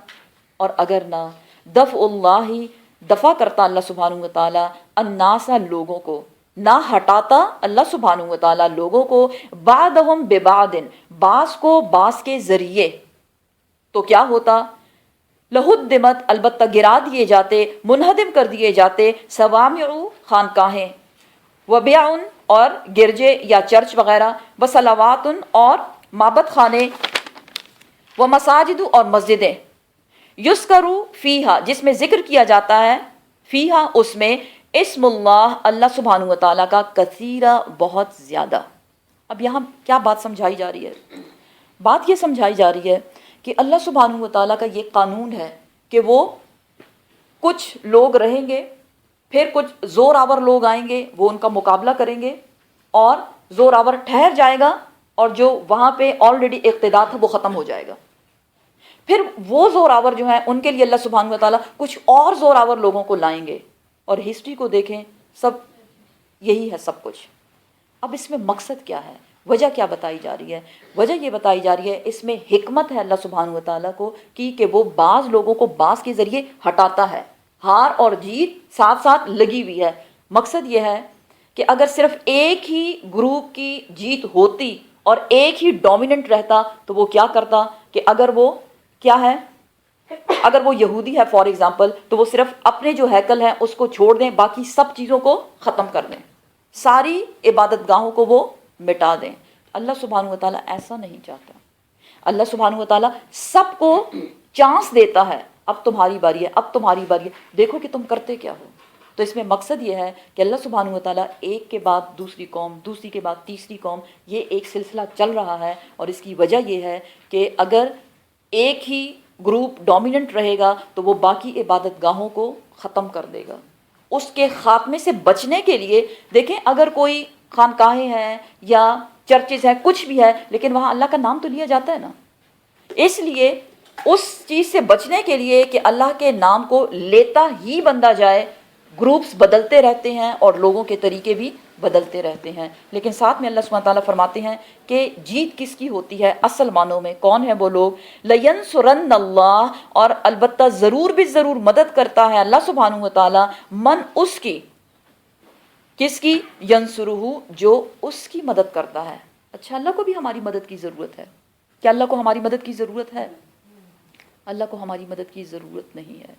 اور اگر نہ، دفع اللہ، دفع کرتا اللہ سبحانہ و تعالی، الناس، لوگوں کو، نہ ہٹاتا اللہ سبحانہ و تعالی لوگوں کو، بعدہم ببعد، بعض کو بعض کے ذریعے، تو کیا ہوتا، لہدمت، البتہ گرا دیے جاتے، منہدم کر دیے جاتے، صوامع، خانقاہیں، وبیع، اور گرجے یا چرچ وغیرہ، وصلوات، اور معبد خانے، ومساجد، اور مسجدیں، یذکر فیہا، جس میں ذکر کیا جاتا ہے، فیہا، اس میں، اسم اللہ، اللہ سبحانہ و تعالیٰ کا، کثیرہ، بہت زیادہ۔ اب یہاں کیا بات سمجھائی جا رہی ہے، بات یہ سمجھائی جا رہی ہے کہ اللہ سبحانہ و تعالیٰ کا یہ قانون ہے کہ وہ کچھ لوگ رہیں گے، پھر کچھ زور آور لوگ آئیں گے، وہ ان کا مقابلہ کریں گے، اور زور آور ٹھہر جائے گا، اور جو وہاں پہ آلریڈی اقتدار تھا وہ ختم ہو جائے گا۔ پھر وہ زور آور جو ہیں ان کے لیے اللہ سبحانہ و تعالیٰ کچھ اور زور آور لوگوں کو لائیں گے، اور ہسٹری کو دیکھیں، سب یہی ہے سب کچھ۔ اب اس میں مقصد کیا ہے، وجہ کیا بتائی جا رہی ہے؟ وجہ یہ بتائی جا رہی ہے، اس میں حکمت ہے اللہ سبحانہ و تعالیٰ کو کہ وہ بعض لوگوں کو بعض کے ذریعے ہٹاتا ہے، ہار اور جیت ساتھ ساتھ لگی ہوئی ہے۔ مقصد یہ ہے کہ اگر صرف ایک ہی گروپ کی جیت ہوتی اور ایک ہی ڈومیننٹ رہتا تو وہ کیا کرتا کہ اگر وہ کیا ہے، اگر وہ یہودی ہے فار ایگزامپل، تو وہ صرف اپنے جو ہیکل ہیں اس کو چھوڑ دیں، باقی سب چیزوں کو ختم کر دیں، ساری عبادت گاہوں کو وہ مٹا دیں۔ اللہ سبحانہ و تعالیٰ ایسا نہیں چاہتا۔ اللہ سبحانہ و تعالیٰ سب کو چانس دیتا ہے، اب تمہاری باری ہے، اب تمہاری باری ہے، دیکھو کہ تم کرتے کیا ہو۔ تو اس میں مقصد یہ ہے کہ اللہ سبحانہ و تعالیٰ ایک کے بعد دوسری قوم، دوسری کے بعد تیسری قوم، یہ ایک سلسلہ چل رہا ہے، اور اس کی وجہ یہ ہے کہ اگر ایک ہی گروپ ڈومیننٹ رہے گا تو وہ باقی عبادت گاہوں کو ختم کر دے گا۔ اس کے خاتمے سے بچنے کے لیے دیکھیں، اگر کوئی خانقاہیں ہیں یا چرچز ہیں، کچھ بھی ہے، لیکن وہاں اللہ کا نام تو لیا جاتا ہے نا۔ اس لیے اس چیز سے بچنے کے لیے کہ اللہ کے نام کو لیتا ہی بندہ جائے، گروپس بدلتے رہتے ہیں اور لوگوں کے طریقے بھی بدلتے رہتے ہیں، لیکن ساتھ میں اللہ سبحانہ تعالیٰ فرماتے ہیں کہ جیت کس کی ہوتی ہے اصل معنوں میں؟ کون ہے وہ لوگ؟ لَيَنْصُرَنَّ اللَّهُ، اور البتہ ضرور بھی ضرور مدد کرتا ہے اللہ سبحانہ و تعالیٰ، من اس کی، کس کی؟ ینصرہ، جو اس کی مدد کرتا ہے۔ اچھا، اللہ کو بھی ہماری مدد کی ضرورت ہے کیا؟ اللہ کو ہماری مدد کی ضرورت ہے؟ اللہ کو ہماری مدد کی ضرورت نہیں ہے۔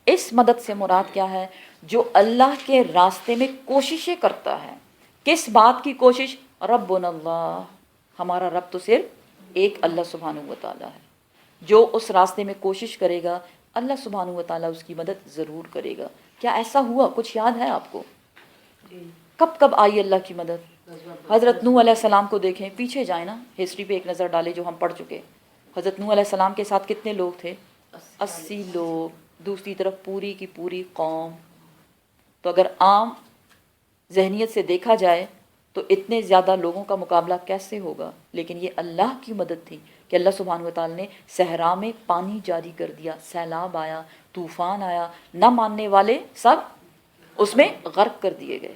اس مدد سے مراد کیا ہے؟ جو اللہ کے راستے میں کوششیں کرتا ہے۔ کس بات کی کوشش؟ ربنا اللہ، ہمارا رب تو صرف ایک اللہ سبحانہ و تعالیٰ ہے۔ جو اس راستے میں کوشش کرے گا اللہ سبحانہ و تعالیٰ اس کی مدد ضرور کرے گا۔ کیا ایسا ہوا؟ کچھ یاد ہے آپ کو؟ کب کب آئی اللہ کی مدد؟ حضرت نوح علیہ السلام کو دیکھیں، پیچھے جائیں نا، ہسٹری پہ ایک نظر ڈالیں جو ہم پڑھ چکے۔ حضرت نوح علیہ السلام کے ساتھ کتنے لوگ تھے؟ 80 لوگ، دوسری طرف پوری کی پوری قوم۔ تو اگر عام ذہنیت سے دیکھا جائے تو اتنے زیادہ لوگوں کا مقابلہ کیسے ہوگا؟ لیکن یہ اللہ کی مدد تھی کہ اللہ سبحانہ و تعالیٰ نے صحرا میں پانی جاری کر دیا، سیلاب آیا، طوفان آیا، نہ ماننے والے سب اس میں غرق کر دیے گئے۔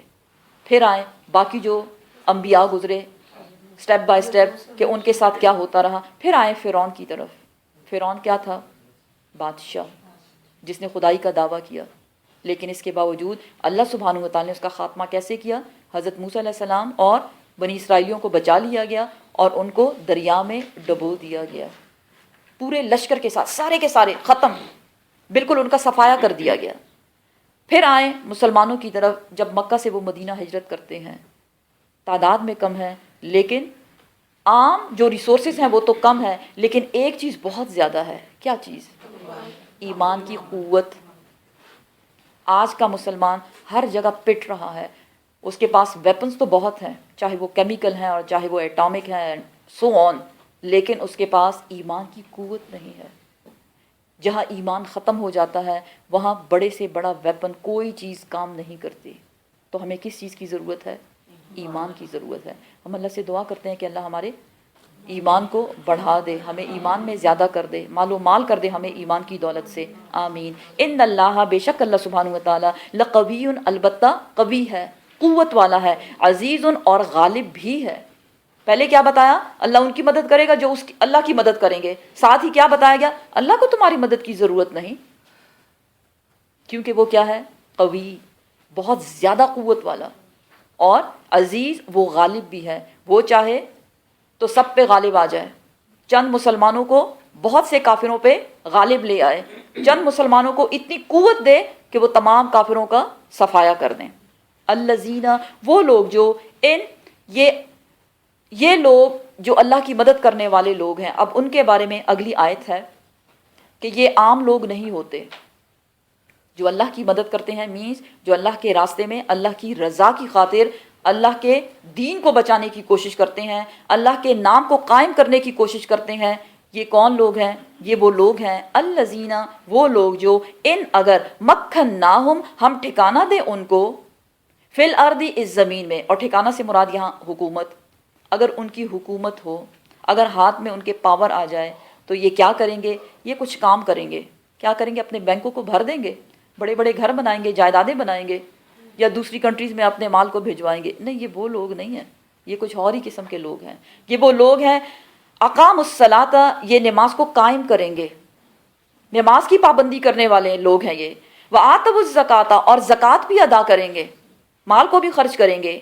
پھر آئے باقی جو انبیاء گزرے سٹیپ بائی سٹیپ کہ ان کے ساتھ کیا ہوتا رہا۔ پھر آئے فرعون کی طرف۔ فرعون کیا تھا؟ بادشاہ جس نے خدائی کا دعویٰ کیا، لیکن اس کے باوجود اللہ سبحانہ و تعالیٰ نے اس کا خاتمہ کیسے کیا؟ حضرت موسیٰ علیہ السلام اور بنی اسرائیلیوں کو بچا لیا گیا اور ان کو دریا میں ڈبو دیا گیا، پورے لشکر کے ساتھ، سارے کے سارے ختم، بالکل ان کا صفایا کر دیا گیا۔ پھر آئے مسلمانوں کی طرف، جب مکہ سے وہ مدینہ ہجرت کرتے ہیں، تعداد میں کم ہے لیکن عام جو ریسورسز ہیں وہ تو کم ہے، لیکن ایک چیز بہت زیادہ ہے۔ کیا چیز؟ ایمان کی قوت۔ آج کا مسلمان ہر جگہ پٹ رہا ہے، اس کے پاس ویپنز تو بہت ہیں، چاہے وہ کیمیکل ہیں اور چاہے وہ ایٹامک ہیں سو آن، لیکن اس کے پاس ایمان کی قوت نہیں ہے۔ جہاں ایمان ختم ہو جاتا ہے وہاں بڑے سے بڑا ویپن کوئی چیز کام نہیں کرتی۔ تو ہمیں کس چیز کی ضرورت ہے؟ ایمان کی ضرورت ہے۔ ہم اللہ سے دعا کرتے ہیں کہ اللہ ہمارے ایمان کو بڑھا دے، ہمیں ایمان میں زیادہ کر دے، مال و مال کر دے ہمیں ایمان کی دولت سے، آمین۔ ان اللہ، بے شک اللہ سبحانہ و تعالیٰ، لقوی، البتہ قوی ہے، قوت والا ہے، عزیز اور غالب بھی ہے۔ پہلے کیا بتایا؟ اللہ ان کی مدد کرے گا جو اللہ کی مدد کریں گے، ساتھ ہی کیا بتایا گیا؟ اللہ کو تمہاری مدد کی ضرورت نہیں، کیونکہ وہ کیا ہے؟ قوی، بہت زیادہ قوت والا، اور عزیز، وہ غالب بھی ہے۔ وہ چاہے تو سب پہ غالب آ جائے، چند مسلمانوں کو بہت سے کافروں پہ غالب لے آئے، چند مسلمانوں کو اتنی قوت دے کہ وہ تمام کافروں کا صفایا کر دیں۔ الذین، وہ لوگ جو یہ لوگ جو اللہ کی مدد کرنے والے لوگ ہیں۔ اب ان کے بارے میں اگلی آیت ہے کہ یہ عام لوگ نہیں ہوتے جو اللہ کی مدد کرتے ہیں، مینز جو اللہ کے راستے میں اللہ کی رضا کی خاطر اللہ کے دین کو بچانے کی کوشش کرتے ہیں، اللہ کے نام کو قائم کرنے کی کوشش کرتے ہیں۔ یہ کون لوگ ہیں؟ یہ وہ لوگ ہیں الذین، وہ لوگ جو ان اگر مکناہم، ہم ٹھکانہ دیں ان کو، فی الارض، اس زمین میں، اور ٹھکانہ سے مراد یہاں حکومت، اگر ان کی حکومت ہو، اگر ہاتھ میں ان کے پاور آ جائے تو یہ کیا کریں گے؟ یہ کچھ کام کریں گے۔ کیا کریں گے؟ اپنے بینکوں کو بھر دیں گے، بڑے بڑے گھر بنائیں گے، جائیدادیں بنائیں گے، یا دوسری کنٹریز میں اپنے مال کو بھجوائیں گے۔ نہیں، یہ وہ لوگ نہیں ہیں، یہ کچھ اور ہی قسم کے لوگ ہیں۔ یہ وہ لوگ ہیں اقام الصلاۃ، یہ نماز کو قائم کریں گے، نماز کی پابندی کرنے والے لوگ ہیں یہ۔ وآتوا الزکاۃ، اور زکوٰۃ بھی ادا کریں گے، مال کو بھی خرچ کریں گے۔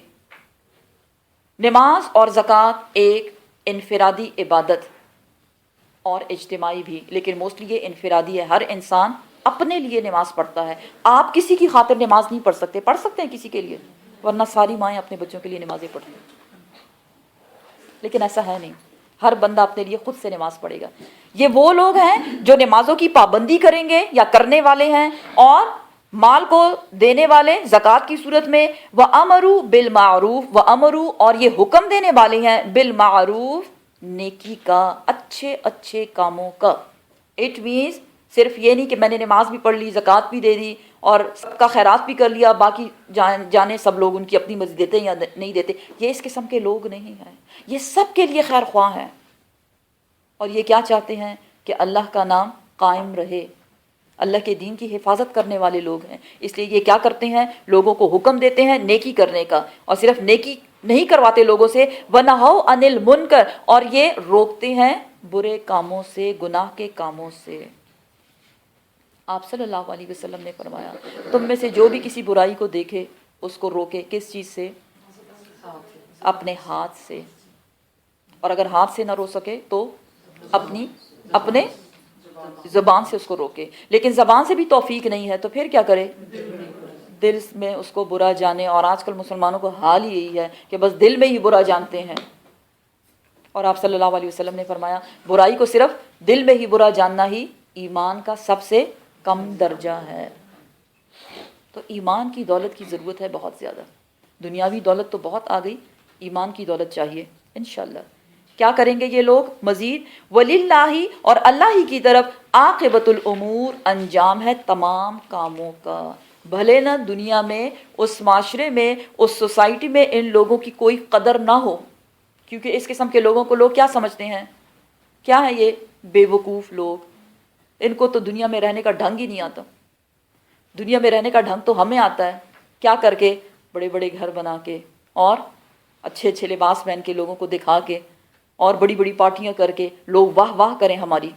نماز اور زکوٰۃ ایک انفرادی عبادت اور اجتماعی بھی، لیکن موسٹلی یہ انفرادی ہے. ہر انسان اپنے لیے نماز پڑھتا ہے. آپ کسی کی خاطر نماز نہیں پڑھ سکتے. پڑھ سکتے ہیں کسی کے لیے، ورنہ ساری مائیں اپنے بچوں کے لیے نمازیں پڑھتی ہیں، لیکن ایسا ہے نہیں. ہر بندہ اپنے لیے خود سے نماز پڑھے گا. یہ وہ لوگ ہیں جو نمازوں کی پابندی کریں گے یا کرنے والے ہیں، اور مال کو دینے والے زکوٰۃ کی صورت میں. وَأَمَرُوا بِالْمَعْرُوفِ وَأَمَرُوا، اور یہ حکم دینے والے ہیں بالمعروف، نیکی کا، اچھے اچھے کاموں کا. اٹ مینس صرف یہ نہیں کہ میں نے نماز بھی پڑھ لی، زکوٰۃ بھی دے دی اور سب کا خیرات بھی کر لیا، باقی جانے سب لوگ ان کی اپنی مرضی دیتے ہیں یا نہیں دیتے. یہ اس قسم کے لوگ نہیں ہیں. یہ سب کے لیے خیر خواہ ہیں، اور یہ کیا چاہتے ہیں کہ اللہ کا نام قائم رہے. اللہ کے دین کی حفاظت کرنے والے لوگ ہیں. اس لیے یہ کیا کرتے ہیں؟ لوگوں کو حکم دیتے ہیں نیکی کرنے کا، اور صرف نیکی نہیں کرواتے لوگوں سے. وَنَهَوْا عَنِ الْمُنْكَرِ، اور یہ روکتے ہیں برے کاموں سے، گناہ کے کاموں سے. آپ صلی اللہ علیہ وسلم نے فرمایا تم میں سے جو بھی کسی برائی کو دیکھے اس کو روکے. کس چیز سے؟ اپنے ہاتھ سے. اور اگر ہاتھ سے نہ رو سکے تو اپنے زبان سے اس کو روکے. لیکن زبان سے بھی توفیق نہیں ہے تو پھر کیا کرے؟ دل میں اس کو برا جانے. اور آج کل مسلمانوں کو حال ہی یہی ہے کہ بس دل میں ہی برا جانتے ہیں. اور آپ صلی اللہ علیہ وسلم نے فرمایا برائی کو صرف دل میں ہی برا جاننا ہی ایمان کا سب سے کم درجہ ہے. تو ایمان کی دولت کی ضرورت ہے بہت زیادہ. دنیاوی دولت تو بہت آ گئی، ایمان کی دولت چاہیے انشاءاللہ. کیا کریں گے یہ لوگ مزید؟ وَلِلَّهِ، اور اللہ ہی کی طرف عاقبۃ الامور، انجام ہے تمام کاموں کا. بھلے نہ دنیا میں، اس معاشرے میں، اس سوسائٹی میں ان لوگوں کی کوئی قدر نہ ہو، کیونکہ اس قسم کے لوگوں کو لوگ کیا سمجھتے ہیں؟ کیا ہے یہ؟ بے وقوف لوگ. ان کو تو دنیا میں رہنے کا ڈھنگ ہی نہیں آتا. دنیا میں رہنے کا ڈھنگ تو ہمیں آتا ہے. کیا کر کے؟ بڑے بڑے گھر بنا کے، اور اچھے اچھے لباس پہن کے لوگوں کو دکھا کے، اور بڑی بڑی پارٹیاں کر کے لوگ واہ واہ کریں ہماری.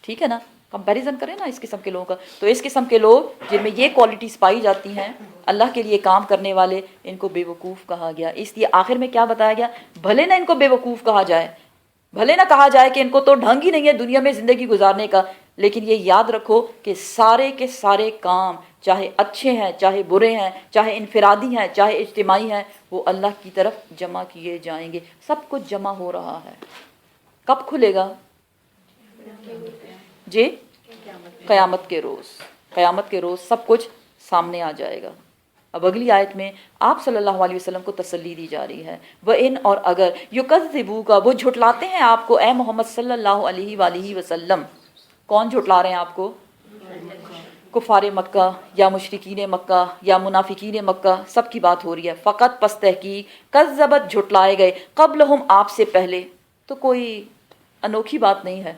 ٹھیک ہے نا، کمپیریزن کریں نا اس قسم کے لوگوں کا. تو اس قسم کے لوگ جن میں یہ کوالٹیز پائی جاتی ہیں، اللہ کے لیے کام کرنے والے، ان کو بے وقوف کہا گیا. اس لیے آخر میں کیا بتایا گیا؟ بھلے نہ ان کو بے وقوف کہا جائے، بھلے نہ کہا جائے کہ ان کو تو ڈھنگ ہی نہیں ہے دنیا میں زندگی گزارنے کا، لیکن یہ یاد رکھو کہ سارے کے سارے کام، چاہے اچھے ہیں، چاہے برے ہیں، چاہے انفرادی ہیں، چاہے اجتماعی ہیں، وہ اللہ کی طرف جمع کیے جائیں گے. سب کچھ جمع ہو رہا ہے. کب کھلے گا؟ جی، قیامت کے روز. قیامت کے روز سب کچھ سامنے آ جائے گا. اب اگلی آیت میں آپ صلی اللہ علیہ وسلم کو تسلی دی جا رہی ہے. وَإِنْ، اور اگر يُكَذِّبُوكَ، وہ جھٹلاتے ہیں آپ کو اے محمد صلی اللہ علیہ وآلہ وسلم. کون جھٹلا رہے ہیں آپ کو؟ کفار مکہ یا مشرکین مکہ یا منافقین مکہ، سب کی بات ہو رہی ہے. فقط پس تحقیق کذبت، جھٹلائے گئے، قبلہم، آپ سے پہلے. تو کوئی انوکھی بات نہیں ہے،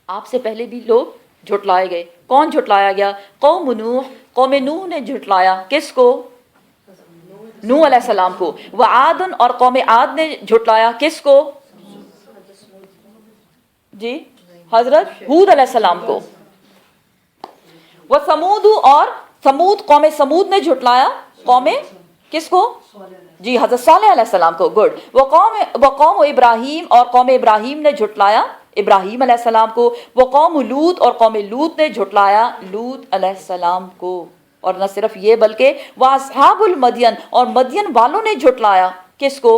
آپ سے پہلے بھی لوگ جھٹلائے گئے. کون جھٹلایا گیا؟ قوم نوح، قوم نوح نے جھٹلایا. کس کو؟ نوح علیہ السلام کو. وعاد، اور قوم عاد نے جھٹلایا. کس کو؟ جی، حضرت ہود علیہ السلام کو. وثمود، اور ثمود، قوم ثمود نے جھٹلایا. قوم کس کو؟ جی، حضرت صالح علیہ السلام کو. گڈ. وقوم ابراہیم، اور قوم ابراہیم نے جھٹلایا ابراہیم علیہ السلام کو. وقوم لوط، اور قوم لوط نے جھٹلایا لوط علیہ السلام کو. اور نہ صرف یہ بلکہ واصحاب المدین، اور مدین والوں نے جھٹلایا. کس کو؟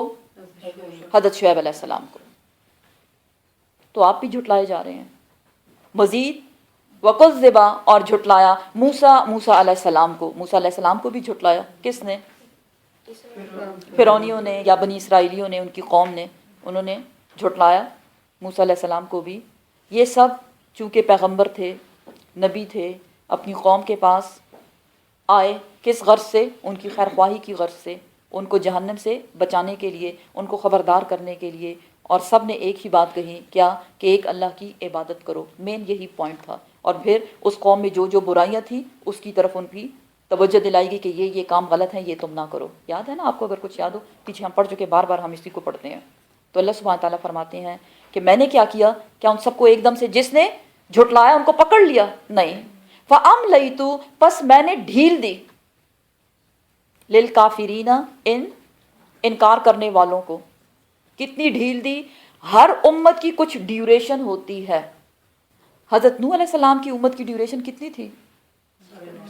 حضرت شعیب علیہ السلام کو. تو آپ بھی جھٹلائے جا رہے ہیں. مزید وَقُذِّبَ، اور جھٹلایا موسیٰ علیہ السلام کو. موسیٰ علیہ السلام کو بھی جھٹلایا. کس نے؟ فرعونیوں نے یا بنی اسرائیلیوں نے، ان کی قوم نے، انہوں نے جھٹلایا موسیٰ علیہ السلام کو بھی. یہ سب چونکہ پیغمبر تھے، نبی تھے، اپنی قوم کے پاس آئے. کس غرض سے؟ ان کی خیر خواہی کی غرض سے، ان کو جہنم سے بچانے کے لیے، ان کو خبردار کرنے کے لیے. اور سب نے ایک ہی بات کہی، کیا؟ کہ ایک اللہ کی عبادت کرو. مین یہی پوائنٹ تھا. اور پھر اس قوم میں جو جو برائیاں تھیں اس کی طرف ان کی توجہ دلائی گئی کہ یہ کام غلط ہیں، یہ تم نہ کرو. یاد ہے نا آپ کو؟ اگر کچھ یاد ہو، پیچھے ہم پڑھ چکے، بار بار ہم اسی کو پڑھتے ہیں. تو اللہ سبحانہ تعالیٰ فرماتے ہیں کہ میں نے کیا کیا؟ کیا ان سب کو ایک دم سے جس نے جھٹلایا ان کو پکڑ لیا؟ نہیں. فَأَمْلَيْتُ، پس میں نے ڈھیل دی، لِلْكَافِرِينَ، انکار کرنے والوں کو. کتنی ڈھیل دی؟ ہر امت کی کچھ ڈیوریشن ہوتی ہے. حضرت نوح علیہ السلام کی امت کی ڈیوریشن کتنی تھی؟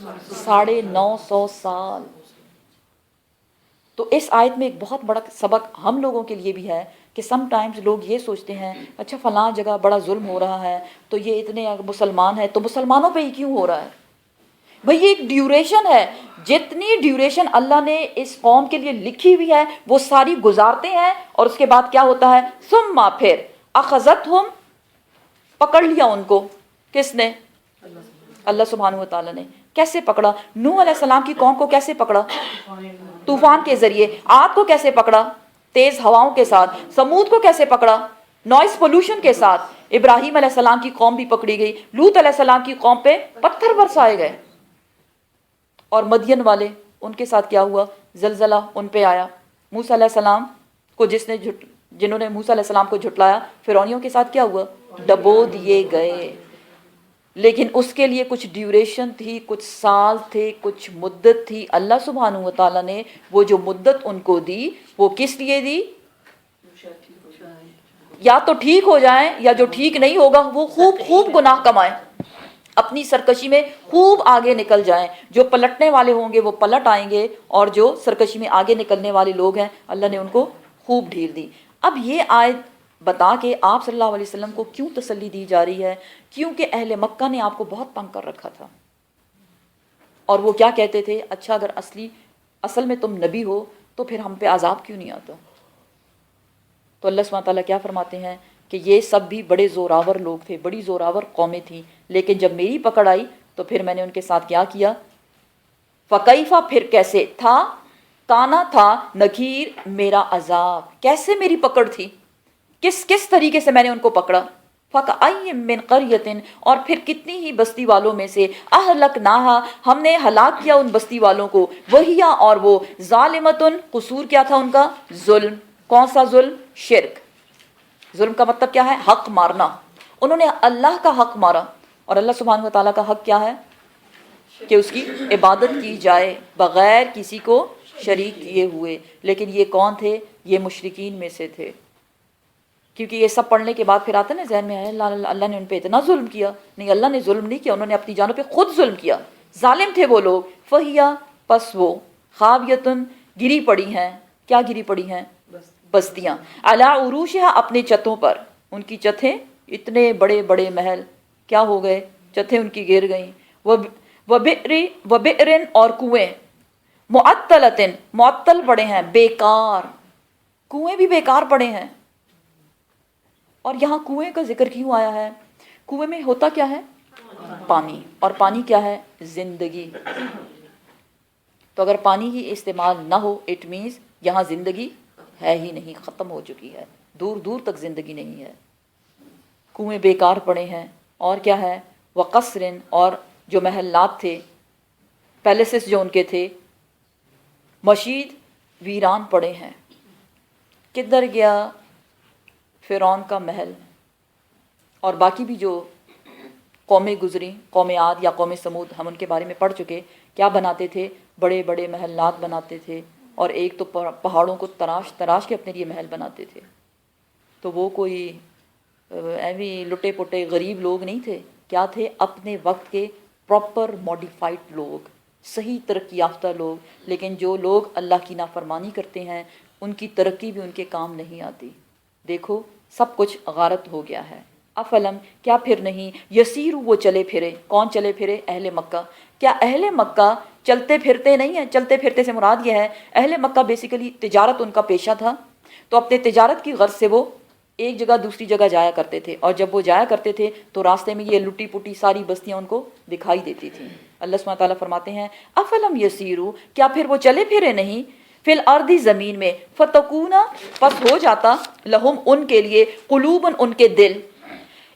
950 سال. تو اس آیت میں ایک بہت بڑا سبق ہم لوگوں کے لیے بھی ہے کہ سم ٹائمز لوگ یہ سوچتے ہیں اچھا فلاں جگہ بڑا ظلم ہو رہا ہے تو یہ اتنے مسلمان ہیں تو مسلمانوں پہ ہی کیوں ہو رہا ہے؟ بھئی یہ ایک ڈیوریشن ہے. جتنی ڈیوریشن اللہ نے اس قوم کے لیے لکھی ہوئی ہے وہ ساری گزارتے ہیں اور اس کے بعد کیا ہوتا ہے؟ ثم پھر اخذتہم پکڑ لیا ان کو. کس نے؟ اللہ سبحانہ و تعالیٰ نے. کیسے پکڑا؟ نوح علیہ السلام کی قوم کو کیسے پکڑا؟ طوفان کے ذریعے. عاد کو کیسے پکڑا؟ تیز ہواؤں کے ساتھ. سمود کو کیسے پکڑا؟ نوائز پولوشن کے ساتھ. ابراہیم علیہ السلام کی قوم بھی پکڑی گئی. لوط علیہ السلام کی قوم پہ پتھر برسائے گئے. اور مدین والے ان کے ساتھ کیا ہوا؟ زلزلہ ان پہ آیا. موسیٰ علیہ السلام کو جنہوں نے موسیٰ علیہ السلام کو جھٹلایا فرعونیوں کے ساتھ کیا ہوا؟ ڈبو دیے گئے. لیکن اس کے لیے کچھ ڈیوریشن تھی، کچھ سال تھے، کچھ مدت تھی. اللہ سبحانہ و تعالیٰ نے وہ جو مدت ان کو دی وہ کس لیے دی؟ یا تو ٹھیک ہو جائیں یا جو ٹھیک نہیں ہوگا وہ خوب گناہ کمائیں، اپنی سرکشی میں خوب آگے نکل جائیں. جو پلٹنے والے ہوں گے وہ پلٹ آئیں گے اور جو سرکشی میں آگے نکلنے والے لوگ ہیں اللہ نے ان کو خوب ڈھیل دی. اب یہ آیت بتا کے آپ صلی اللہ علیہ وسلم کو کیوں تسلی دی جا رہی ہے؟ کیونکہ اہل مکہ نے آپ کو بہت تنگ کر رکھا تھا اور وہ کیا کہتے تھے؟ اچھا اگر اصل میں تم نبی ہو تو پھر ہم پہ عذاب کیوں نہیں آتا؟ تو اللہ سبحانہ تعالیٰ کیا فرماتے ہیں کہ یہ سب بھی بڑے زوراور لوگ تھے، بڑی زوراور قومیں تھیں، لیکن جب میری پکڑ آئی تو پھر میں نے ان کے ساتھ کیا کیا؟ فکیفا پھر کیسے تھا، کانا تھا نکیر میرا عذاب. کیسے میری پکڑ تھی؟ کس طریقے سے میں نے ان کو پکڑا؟ فَكَأَيٍّ مِّن قَرْيَةٍ اور پھر کتنی ہی بستی والوں میں سے اہلکناہا ہم نے ہلاک کیا ان بستی والوں کو، وہیا اور وہ ظالمتن قصور کیا تھا ان کا؟ ظلم. کون سا ظلم؟ شرک. ظلم کا مطلب کیا ہے؟ حق مارنا. انہوں نے اللہ کا حق مارا اور اللہ سبحانہ و تعالیٰ کا حق کیا ہے؟ کہ اس کی عبادت کی جائے بغیر کسی کو شریک کیے ہوئے. لیکن یہ کون تھے؟ یہ مشرکین میں سے تھے. کیونکہ یہ سب پڑھنے کے بعد پھر آتا ہے نا ذہن میں ہے اللہ نے ان پہ اتنا ظلم کیا. نہیں، اللہ نے ظلم نہیں کیا، انہوں نے اپنی جانوں پہ خود ظلم کیا. ظالم تھے وہ لوگ. فہیا پس وہ خاویتن گری پڑی ہیں. کیا گری پڑی ہیں؟ بستیاں. علی عروشہا اپنے چتوں پر. ان کی چتیں اتنے بڑے بڑے محل کیا ہو گئے؟ چتیں ان کی گر گئیں. وبئرن اور کنویں. معطلتن معطل پڑے ہیں، بیکار. کنویں بھی بیکار پڑے ہیں. اور یہاں کنویں کا ذکر کیوں آیا ہے؟ کنویں میں ہوتا کیا ہے؟ پانی. اور پانی کیا ہے؟ زندگی. تو اگر پانی ہی استعمال نہ ہو اٹ مینز یہاں زندگی ہے ہی نہیں، ختم ہو چکی ہے، دور دور تک زندگی نہیں ہے. کنویں بیکار پڑے ہیں. اور کیا ہے؟ وقصرن اور جو محلات تھے، پیلیسز جو ان کے تھے، مشید ویران پڑے ہیں. کدھر گیا؟ فرعون کا محل. اور باقی بھی جو قومیں گزری، قوم عاد یا قوم سمود، ہم ان کے بارے میں پڑھ چکے. کیا بناتے تھے؟ بڑے بڑے محلات بناتے تھے اور ایک تو پہاڑوں کو تراش کے اپنے لیے محل بناتے تھے. تو وہ کوئی ایوی لٹے پٹے غریب لوگ نہیں تھے. کیا تھے؟ اپنے وقت کے پراپر موڈیفائڈ لوگ، صحیح ترقی یافتہ لوگ. لیکن جو لوگ اللہ کی نافرمانی کرتے ہیں ان کی ترقی بھی ان کے کام نہیں آتی. دیکھو سب کچھ غارت ہو گیا ہے. افلم کیا پھر نہیں، یسیرو وہ چلے پھرے. کون چلے پھرے؟ اہل مکہ. کیا اہل مکہ چلتے پھرتے نہیں ہیں؟ چلتے پھرتے سے مراد یہ ہے اہل مکہ بیسیکلی تجارت ان کا پیشہ تھا. تو اپنے تجارت کی غرض سے وہ ایک جگہ دوسری جگہ جایا کرتے تھے. اور جب وہ جایا کرتے تھے تو راستے میں یہ لٹی پٹی ساری بستیاں ان کو دکھائی دیتی تھیں. اللہ سبحانہ تعالیٰ فرماتے ہیں افلم یسیرو کیا پھر وہ چلے پھرے نہیں فی الارض زمین میں، فتکونا پس ہو جاتا لہم ان کے لیے، قلوبن ان کے دل،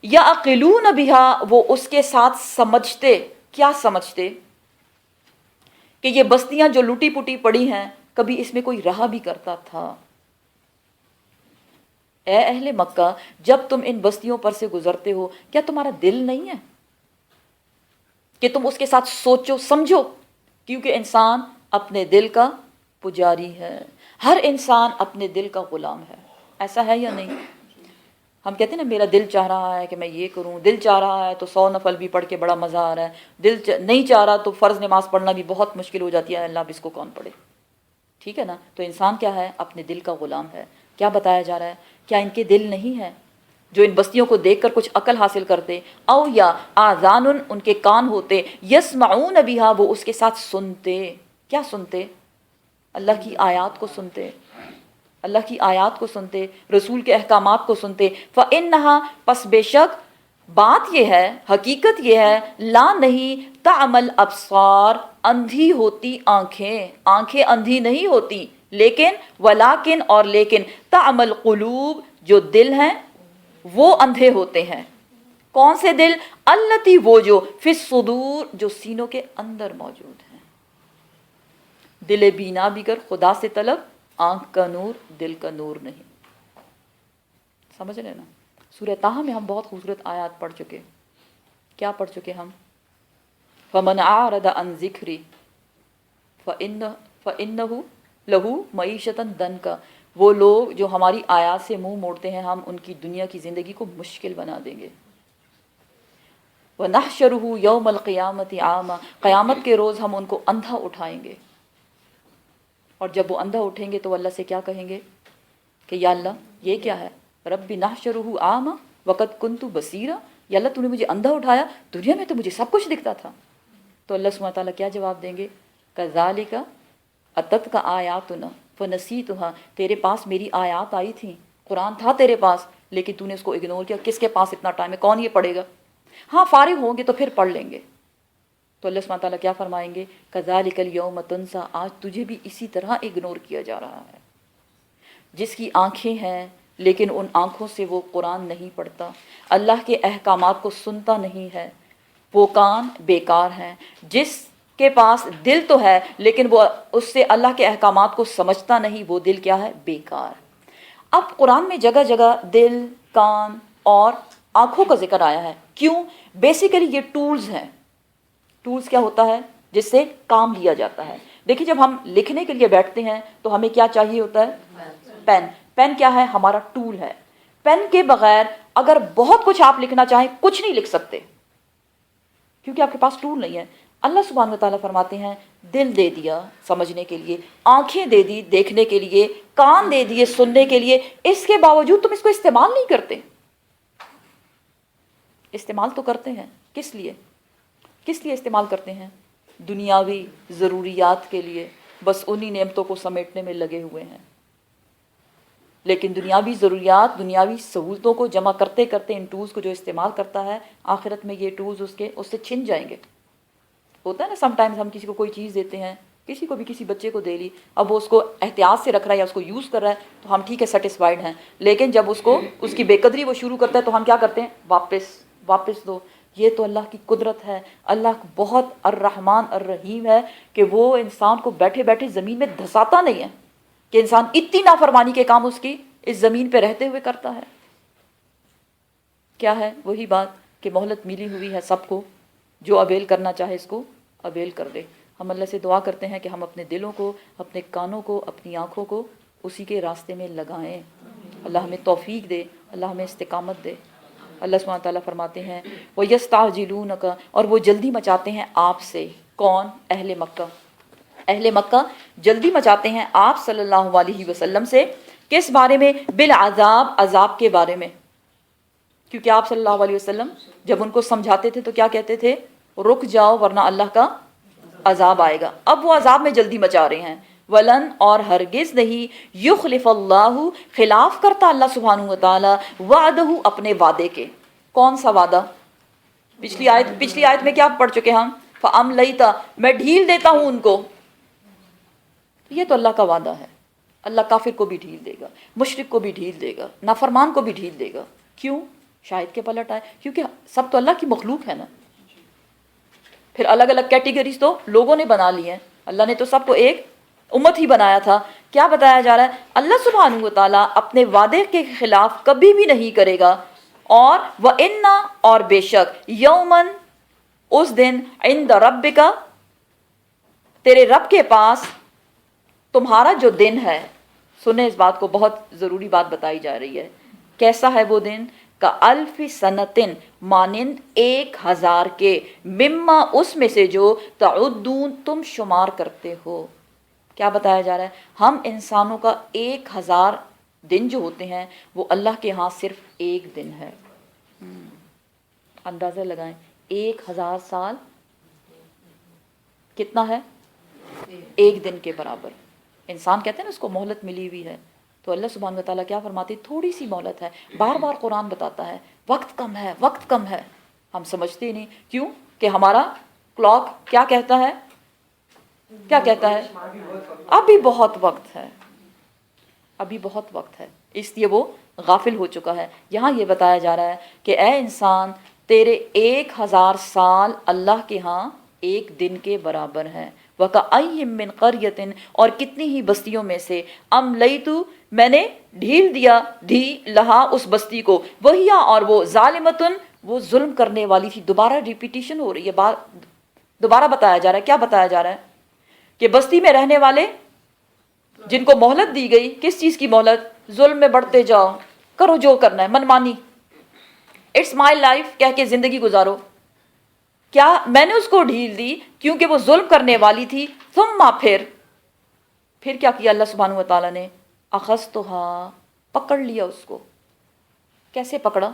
یعقلون بہا وہ اس کے ساتھ سمجھتے. کیا سمجھتے؟ کہ یہ بستیاں جو لوٹی پوٹی پڑی ہیں کبھی اس میں کوئی رہا بھی کرتا تھا. اے اہل مکہ جب تم ان بستیوں پر سے گزرتے ہو کیا تمہارا دل نہیں ہے کہ تم اس کے ساتھ سوچو سمجھو؟ کیونکہ انسان اپنے دل کا پجاری ہے، ہر انسان اپنے دل کا غلام ہے. ایسا ہے یا نہیں؟ ہم کہتے ہیں نا میرا دل چاہ رہا ہے کہ میں یہ کروں، دل چاہ رہا ہے تو 100 نفل بھی پڑھ کے بڑا مزہ آ رہا ہے، نہیں چاہ رہا تو فرض نماز پڑھنا بھی بہت مشکل ہو جاتی ہے، اللہ اب اس کو کون پڑھے. ٹھیک ہے نا. تو انسان کیا ہے؟ اپنے دل کا غلام ہے. کیا بتایا جا رہا ہے؟ کیا ان کے دل نہیں ہے جو ان بستیوں کو دیکھ کر کچھ عقل حاصل کرتے؟ او یا آذان، ان کے کان ہوتے، یسمعون بہا، وہ اس کے ساتھ سنتے. کیا سنتے؟ اللہ کی آیات کو سنتے، اللہ کی آیات کو سنتے، رسول کے احکامات کو سنتے. فَإِنَّهَا، پس بے شک بات یہ ہے، حقیقت یہ ہے، لا نہیں، تعمل ابصار، اندھی ہوتی آنکھیں، آنکھیں اندھی نہیں ہوتی، لیکن ولیکن، اور لیکن، تعمل قلوب، جو دل ہیں وہ اندھے ہوتے ہیں. کون سے دل؟ التی، وہ جو، فی الصدور، جو سینوں کے اندر موجود ہیں. دل بینا بھی کر خدا سے طلب، آنکھ کا نور دل کا نور نہیں. سمجھ رہے نا؟ سورہ طٰہٰ میں ہم بہت خوبصورت آیات پڑھ چکے. کیا پڑھ چکے ہم؟ فَمَنْ أَعْرَضَ عَنْ ذِكْرِي فَإِنَّهُ لَهُ مَعِيشَةً ضَنْكًا. وہ لوگ جو ہماری آیات سے منہ موڑتے ہیں، ہم ان کی دنیا کی زندگی کو مشکل بنا دیں گے. وَنَحْشُرُهُ يَوْمَ الْقِيَامَةِ أَعْمَىٰ، قیامت کے روز ہم ان کو اندھا اٹھائیں گے. اور جب وہ اندھا اٹھیں گے تو اللہ سے کیا کہیں گے کہ یا اللہ یہ کیا ہے؟ رب نحشرہ اعمی وقد کنت بصیرا، یا اللہ تو نے مجھے اندھا اٹھایا، دنیا میں تو مجھے سب کچھ دکھتا تھا. تو اللہ سبحانہ تعالیٰ کیا جواب دیں گے؟ کذالک اتتک آیاتنا فنسیتها، تیرے پاس میری آیات آئی تھیں، قرآن تھا تیرے پاس، لیکن تو نے اس کو اگنور کیا. کس کے پاس اتنا ٹائم ہے؟ کون یہ پڑھے گا؟ ہاں فارغ ہوں گے تو پھر پڑھ لیں گے. تو اللہ سبحانہ تعالیٰ کیا فرمائیں گے؟ کذالک الیوم تنسیٰ، آج تجھے بھی اسی طرح اگنور کیا جا رہا ہے. جس کی آنکھیں ہیں لیکن ان آنکھوں سے وہ قرآن نہیں پڑھتا، اللہ کے احکامات کو سنتا نہیں ہے، وہ کان بیکار ہیں. جس کے پاس دل تو ہے لیکن وہ اس سے اللہ کے احکامات کو سمجھتا نہیں، وہ دل کیا ہے؟ بیکار. اب قرآن میں جگہ جگہ دل، کان اور آنکھوں کا ذکر آیا ہے. کیوں؟ بیسیکلی یہ ٹولز ہیں. ٹولز کیا ہوتا ہے؟ جس سے کام لیا جاتا ہے. دیکھیں جب ہم لکھنے کے لیے بیٹھتے ہیں تو ہمیں کیا چاہیے ہوتا ہے؟ پین. پین کیا ہے؟ ہمارا ٹول ہے. پین کے بغیر اگر بہت کچھ آپ لکھنا چاہیں کچھ نہیں لکھ سکتے، کیونکہ آپ کے پاس ٹول نہیں ہے. اللہ سبحانہ وتعالیٰ فرماتے ہیں دل دے دیا سمجھنے کے لیے، آنکھیں دے دی دیکھنے کے لیے، کان دے دیے سننے کے لیے، اس کے باوجود تم اس کو استعمال نہیں کرتے. استعمال تو کرتے ہیں. کس لیے؟ کس لیے استعمال کرتے ہیں؟ دنیاوی ضروریات کے لیے. بس انہی نعمتوں کو سمیٹنے میں لگے ہوئے ہیں. لیکن دنیاوی ضروریات، دنیاوی سہولتوں کو جمع کرتے کرتے ان ٹولز کو جو استعمال کرتا ہے، آخرت میں یہ ٹولز اس سے چھن جائیں گے. ہوتا ہے نا سم ٹائمز ہم کسی کو کوئی چیز دیتے ہیں، کسی کو بھی، کسی بچے کو دے لی، اب وہ اس کو احتیاط سے رکھ رہا ہے یا اس کو یوز کر رہا ہے تو ہم ٹھیک ہے سیٹسفائیڈ ہیں. لیکن جب اس کی بے قدری وہ شروع کرتا ہے تو ہم کیا کرتے ہیں؟ واپس دو. یہ تو اللہ کی قدرت ہے. اللہ بہت الرحمن الرحیم ہے کہ وہ انسان کو بیٹھے بیٹھے زمین میں دھساتا نہیں ہے کہ انسان اتنی نافرمانی کے کام اس کی اس زمین پہ رہتے ہوئے کرتا ہے. کیا ہے؟ وہی بات کہ مہلت ملی ہوئی ہے سب کو، جو اویل کرنا چاہے اس کو اویل کر دے. ہم اللہ سے دعا کرتے ہیں کہ ہم اپنے دلوں کو، اپنے کانوں کو، اپنی آنکھوں کو اسی کے راستے میں لگائیں. اللہ ہمیں توفیق دے، اللہ ہمیں استقامت دے. اللہ سبحانہ تعالیٰ فرماتے ہیں وَيَسْتَعْجِلُونَكَ، اور وہ جلدی مچاتے ہیں آپ سے. کون؟ اہل مکہ. اہل مکہ جلدی مچاتے ہیں آپ صلی اللہ علیہ وسلم سے. کس بارے میں؟ بالعذاب، عذاب کے بارے میں. کیونکہ آپ صلی اللہ علیہ وسلم جب ان کو سمجھاتے تھے تو کیا کہتے تھے؟ رک جاؤ ورنہ اللہ کا عذاب آئے گا. اب وہ عذاب میں جلدی مچا رہے ہیں. ولن، اور ہرگز نہیں، یخلف اللہ، خلاف کرتا اللہ سبحانہ وتعالی، وعدہ، اپنے وعدے کے. کون سا وعدہ؟ پچھلی آیت میں کیا پڑھ چکے ہم؟ فَأَمْلَيْتَ، میں ڈھیل دیتا ہوں ان کو. یہ تو اللہ کا وعدہ ہے. اللہ کافر کو بھی ڈھیل دے گا، مشرک کو بھی ڈھیل دے گا، نافرمان کو بھی ڈھیل دے گا. کیوں؟ شاید کے پلٹ آئے، کیونکہ سب تو اللہ کی مخلوق ہے نا. پھر الگ الگ کیٹیگریز تو لوگوں نے بنا لی ہیں. اللہ نے تو سب کو ایک امت ہی بنایا تھا. کیا بتایا جا رہا ہے؟ اللہ سبحانہ وتعالیٰ اپنے وعدے کے خلاف کبھی بھی نہیں کرے گا. اور وَإِنَّ، اور بے شک، یومن، اس دن، عند ربک، تیرے رب کے پاس، تمہارا جو دن ہے. سنیں اس بات کو، بہت ضروری بات بتائی جا رہی ہے. کیسا ہے وہ دن؟ کا الف سنتن، مانند 1000 کے، مما اس میں سے جو تعدون تم شمار کرتے ہو۔ کیا بتایا جا رہا ہے؟ ہم انسانوں کا 1000 دن جو ہوتے ہیں وہ اللہ کے ہاں صرف ایک دن ہے۔ اندازہ لگائیں، 1000 سال کتنا ہے؟ ایک دن کے برابر۔ انسان کہتے ہیں نا اس کو مہلت ملی ہوئی ہے، تو اللہ سبحانہ و تعالیٰ کیا فرماتے ہیں؟ تھوڑی سی مہلت ہے۔ بار بار قرآن بتاتا ہے وقت کم ہے، وقت کم ہے۔ ہم سمجھتے ہی نہیں، کیوں کہ ہمارا کلاک کیا کہتا ہے؟ کیا کہتا ہے؟ ابھی بہت وقت ہے، ابھی بہت وقت ہے، اس لیے وہ غافل ہو چکا ہے۔ یہاں یہ بتایا جا رہا ہے کہ اے انسان، تیرے 1000 سال اللہ کے ہاں ایک دن کے برابر ہیں۔ وَكَأَيٍّ مِّن قَرْيَةٍ، اور کتنی ہی بستیوں میں سے، أَمْلَيْتُ میں نے ڈھیل دیا، دی لہا اس بستی کو، وہیا اور وہ، ظالمتن وہ ظلم کرنے والی تھی۔ دوبارہ ریپیٹیشن ہو رہی ہے، بات دوبارہ بتایا جا رہا ہے۔ کیا بتایا جا رہا ہے؟ کہ بستی میں رہنے والے جن کو مہلت دی گئی، کس چیز کی مہلت؟ ظلم میں بڑھتے جاؤ، کرو جو کرنا ہے، منمانی، اٹس مائی لائف کہہ کے زندگی گزارو۔ کیا میں نے اس کو ڈھیل دی کیونکہ وہ ظلم کرنے والی تھی، ثم پھر کیا کیا اللہ سبحانہ و تعالیٰ نے؟ اخذتها پکڑ لیا اس کو۔ کیسے پکڑا؟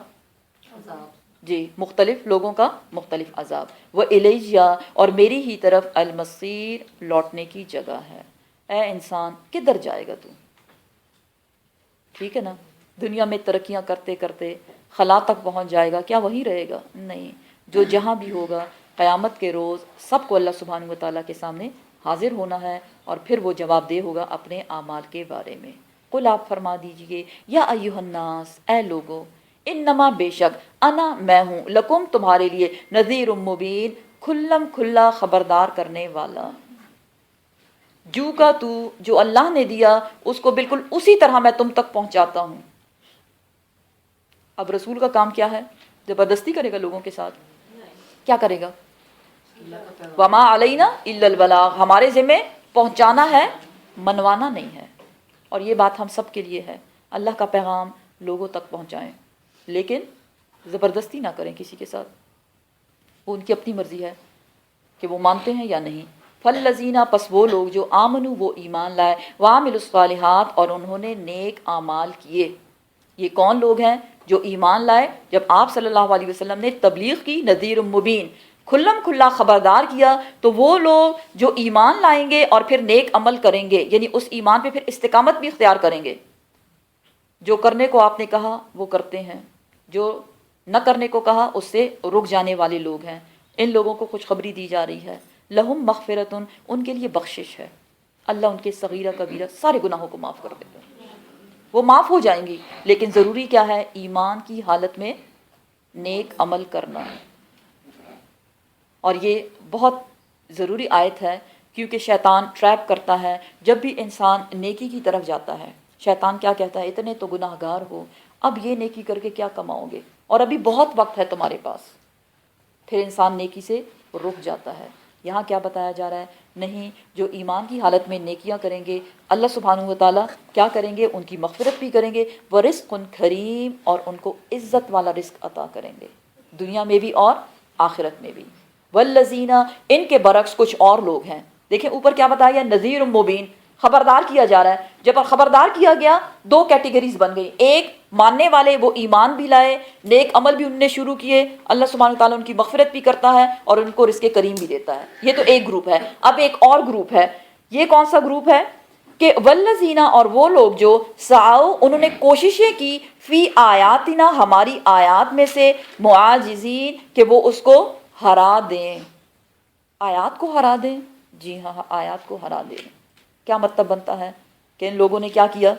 جی، مختلف لوگوں کا مختلف عذاب۔ وَإِلَيَّ اور میری ہی طرف المصیر لوٹنے کی جگہ ہے۔ اے انسان کدھر جائے گا تو؟ ٹھیک ہے نا، دنیا میں ترقیاں کرتے کرتے خلا تک پہنچ جائے گا، کیا وہی رہے گا؟ نہیں، جو جہاں بھی ہوگا قیامت کے روز سب کو اللہ سبحانہ و تعالیٰ کے سامنے حاضر ہونا ہے، اور پھر وہ جواب دہ ہوگا اپنے اعمال کے بارے میں۔ قل آپ فرما دیجئے، یا ایھا الناس اے لوگو، انما بے شک، انا میں ہوں، لکم تمہارے لیے، نذیر مبین کھلم کھلا خبردار کرنے والا۔ جو کا تو جو اللہ نے دیا اس کو بالکل اسی طرح میں تم تک پہنچاتا ہوں۔ اب رسول کا کام کیا ہے؟ زبردستی کرے گا لوگوں کے ساتھ؟ کیا کرے گا؟ وما علینا الا البلاغ، ہمارے ذمہ پہنچانا ہے، منوانا نہیں ہے۔ اور یہ بات ہم سب کے لیے ہے، اللہ کا پیغام لوگوں تک پہنچائیں، لیکن زبردستی نہ کریں کسی کے ساتھ۔ وہ ان کی اپنی مرضی ہے کہ وہ مانتے ہیں یا نہیں۔ فالذین پس وہ لوگ جو آمنو وہ ایمان لائے، وعملوا الصالحات اور انہوں نے نیک اعمال کیے۔ یہ کون لوگ ہیں جو ایمان لائے؟ جب آپ صلی اللہ علیہ وسلم نے تبلیغ کی، نذیر مبین کھلم کھلا خبردار کیا، تو وہ لوگ جو ایمان لائیں گے اور پھر نیک عمل کریں گے، یعنی اس ایمان پہ پھر استقامت بھی اختیار کریں گے۔ جو کرنے کو آپ نے کہا وہ کرتے ہیں، جو نہ کرنے کو کہا اس سے رک جانے والے لوگ ہیں۔ ان لوگوں کو خوشخبری دی جا رہی ہے، لہم مغفرتن ان کے لیے بخشش ہے، اللہ ان کے صغیرہ کبیرہ سارے گناہوں کو معاف کر دیتے ہیں، وہ معاف ہو جائیں گی۔ لیکن ضروری کیا ہے؟ ایمان کی حالت میں نیک عمل کرنا ہے۔ اور یہ بہت ضروری آیت ہے، کیونکہ شیطان ٹریپ کرتا ہے۔ جب بھی انسان نیکی کی طرف جاتا ہے، شیطان کیا کہتا ہے؟ اتنے تو گناہ گار ہو، اب یہ نیکی کر کے کیا کماؤ گے، اور ابھی بہت وقت ہے تمہارے پاس۔ پھر انسان نیکی سے رک جاتا ہے۔ یہاں کیا بتایا جا رہا ہے؟ نہیں، جو ایمان کی حالت میں نیکیاں کریں گے، اللہ سبحانہ و تعالیٰ کیا کریں گے؟ ان کی مغفرت بھی کریں گے، وَرِزْقٌ کریم اور ان کو عزت والا رزق عطا کریں گے، دنیا میں بھی اور آخرت میں بھی۔ والذین ان کے برعکس کچھ اور لوگ ہیں، دیکھیں اوپر کیا بتایا؟ نذیر مبین خبردار کیا جا رہا ہے۔ جب خبردار کیا گیا، دو کیٹیگریز بن گئی، ایک ماننے والے وہ ایمان بھی لائے، نیک عمل بھی انہوں نے شروع کیے، اللہ سبحانہ تعالیٰ ان کی مغفرت بھی کرتا ہے اور ان کو رزق کریم بھی دیتا ہے۔ یہ تو ایک گروپ ہے۔ اب ایک اور گروپ ہے، یہ کون سا گروپ ہے؟ کہ والذین اور وہ لوگ جو سعوا انہوں نے کوششیں کی، فی آیاتنا ہماری آیات میں سے، معاجزین کہ وہ اس کو ہرا دیں، آیات کو ہرا دیں۔ جی ہاں، آیات کو ہرا دیں۔ کیا مطلب بنتا ہے کہ ان لوگوں نے کیا کیا؟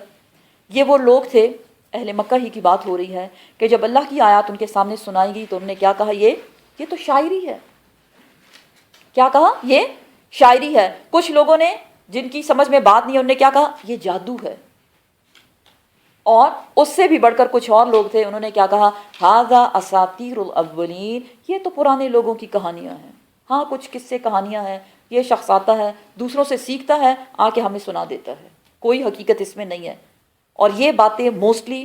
یہ وہ لوگ تھے، اہل مکہ ہی کی بات ہو رہی ہے، کہ جب اللہ کی آیات ان کے سامنے سنائی گئی تو انہوں نے کیا کہا؟ یہ تو شاعری ہے۔ کیا کہا؟ یہ شاعری ہے۔ کچھ لوگوں نے جن کی سمجھ میں بات نہیں ہے، انہوں نے کیا کہا؟ یہ جادو ہے۔ اور اس سے بھی بڑھ کر کچھ اور لوگ تھے، انہوں نے کیا کہا؟ ھذا اساطیر الاولین یہ تو پرانے لوگوں کی کہانیاں ہیں۔ ہاں، کچھ قصے کہانیاں ہیں، یہ شخص آتا ہے دوسروں سے سیکھتا ہے، آ کے ہمیں سنا دیتا ہے، کوئی حقیقت اس میں نہیں ہے۔ اور یہ باتیں موسٹلی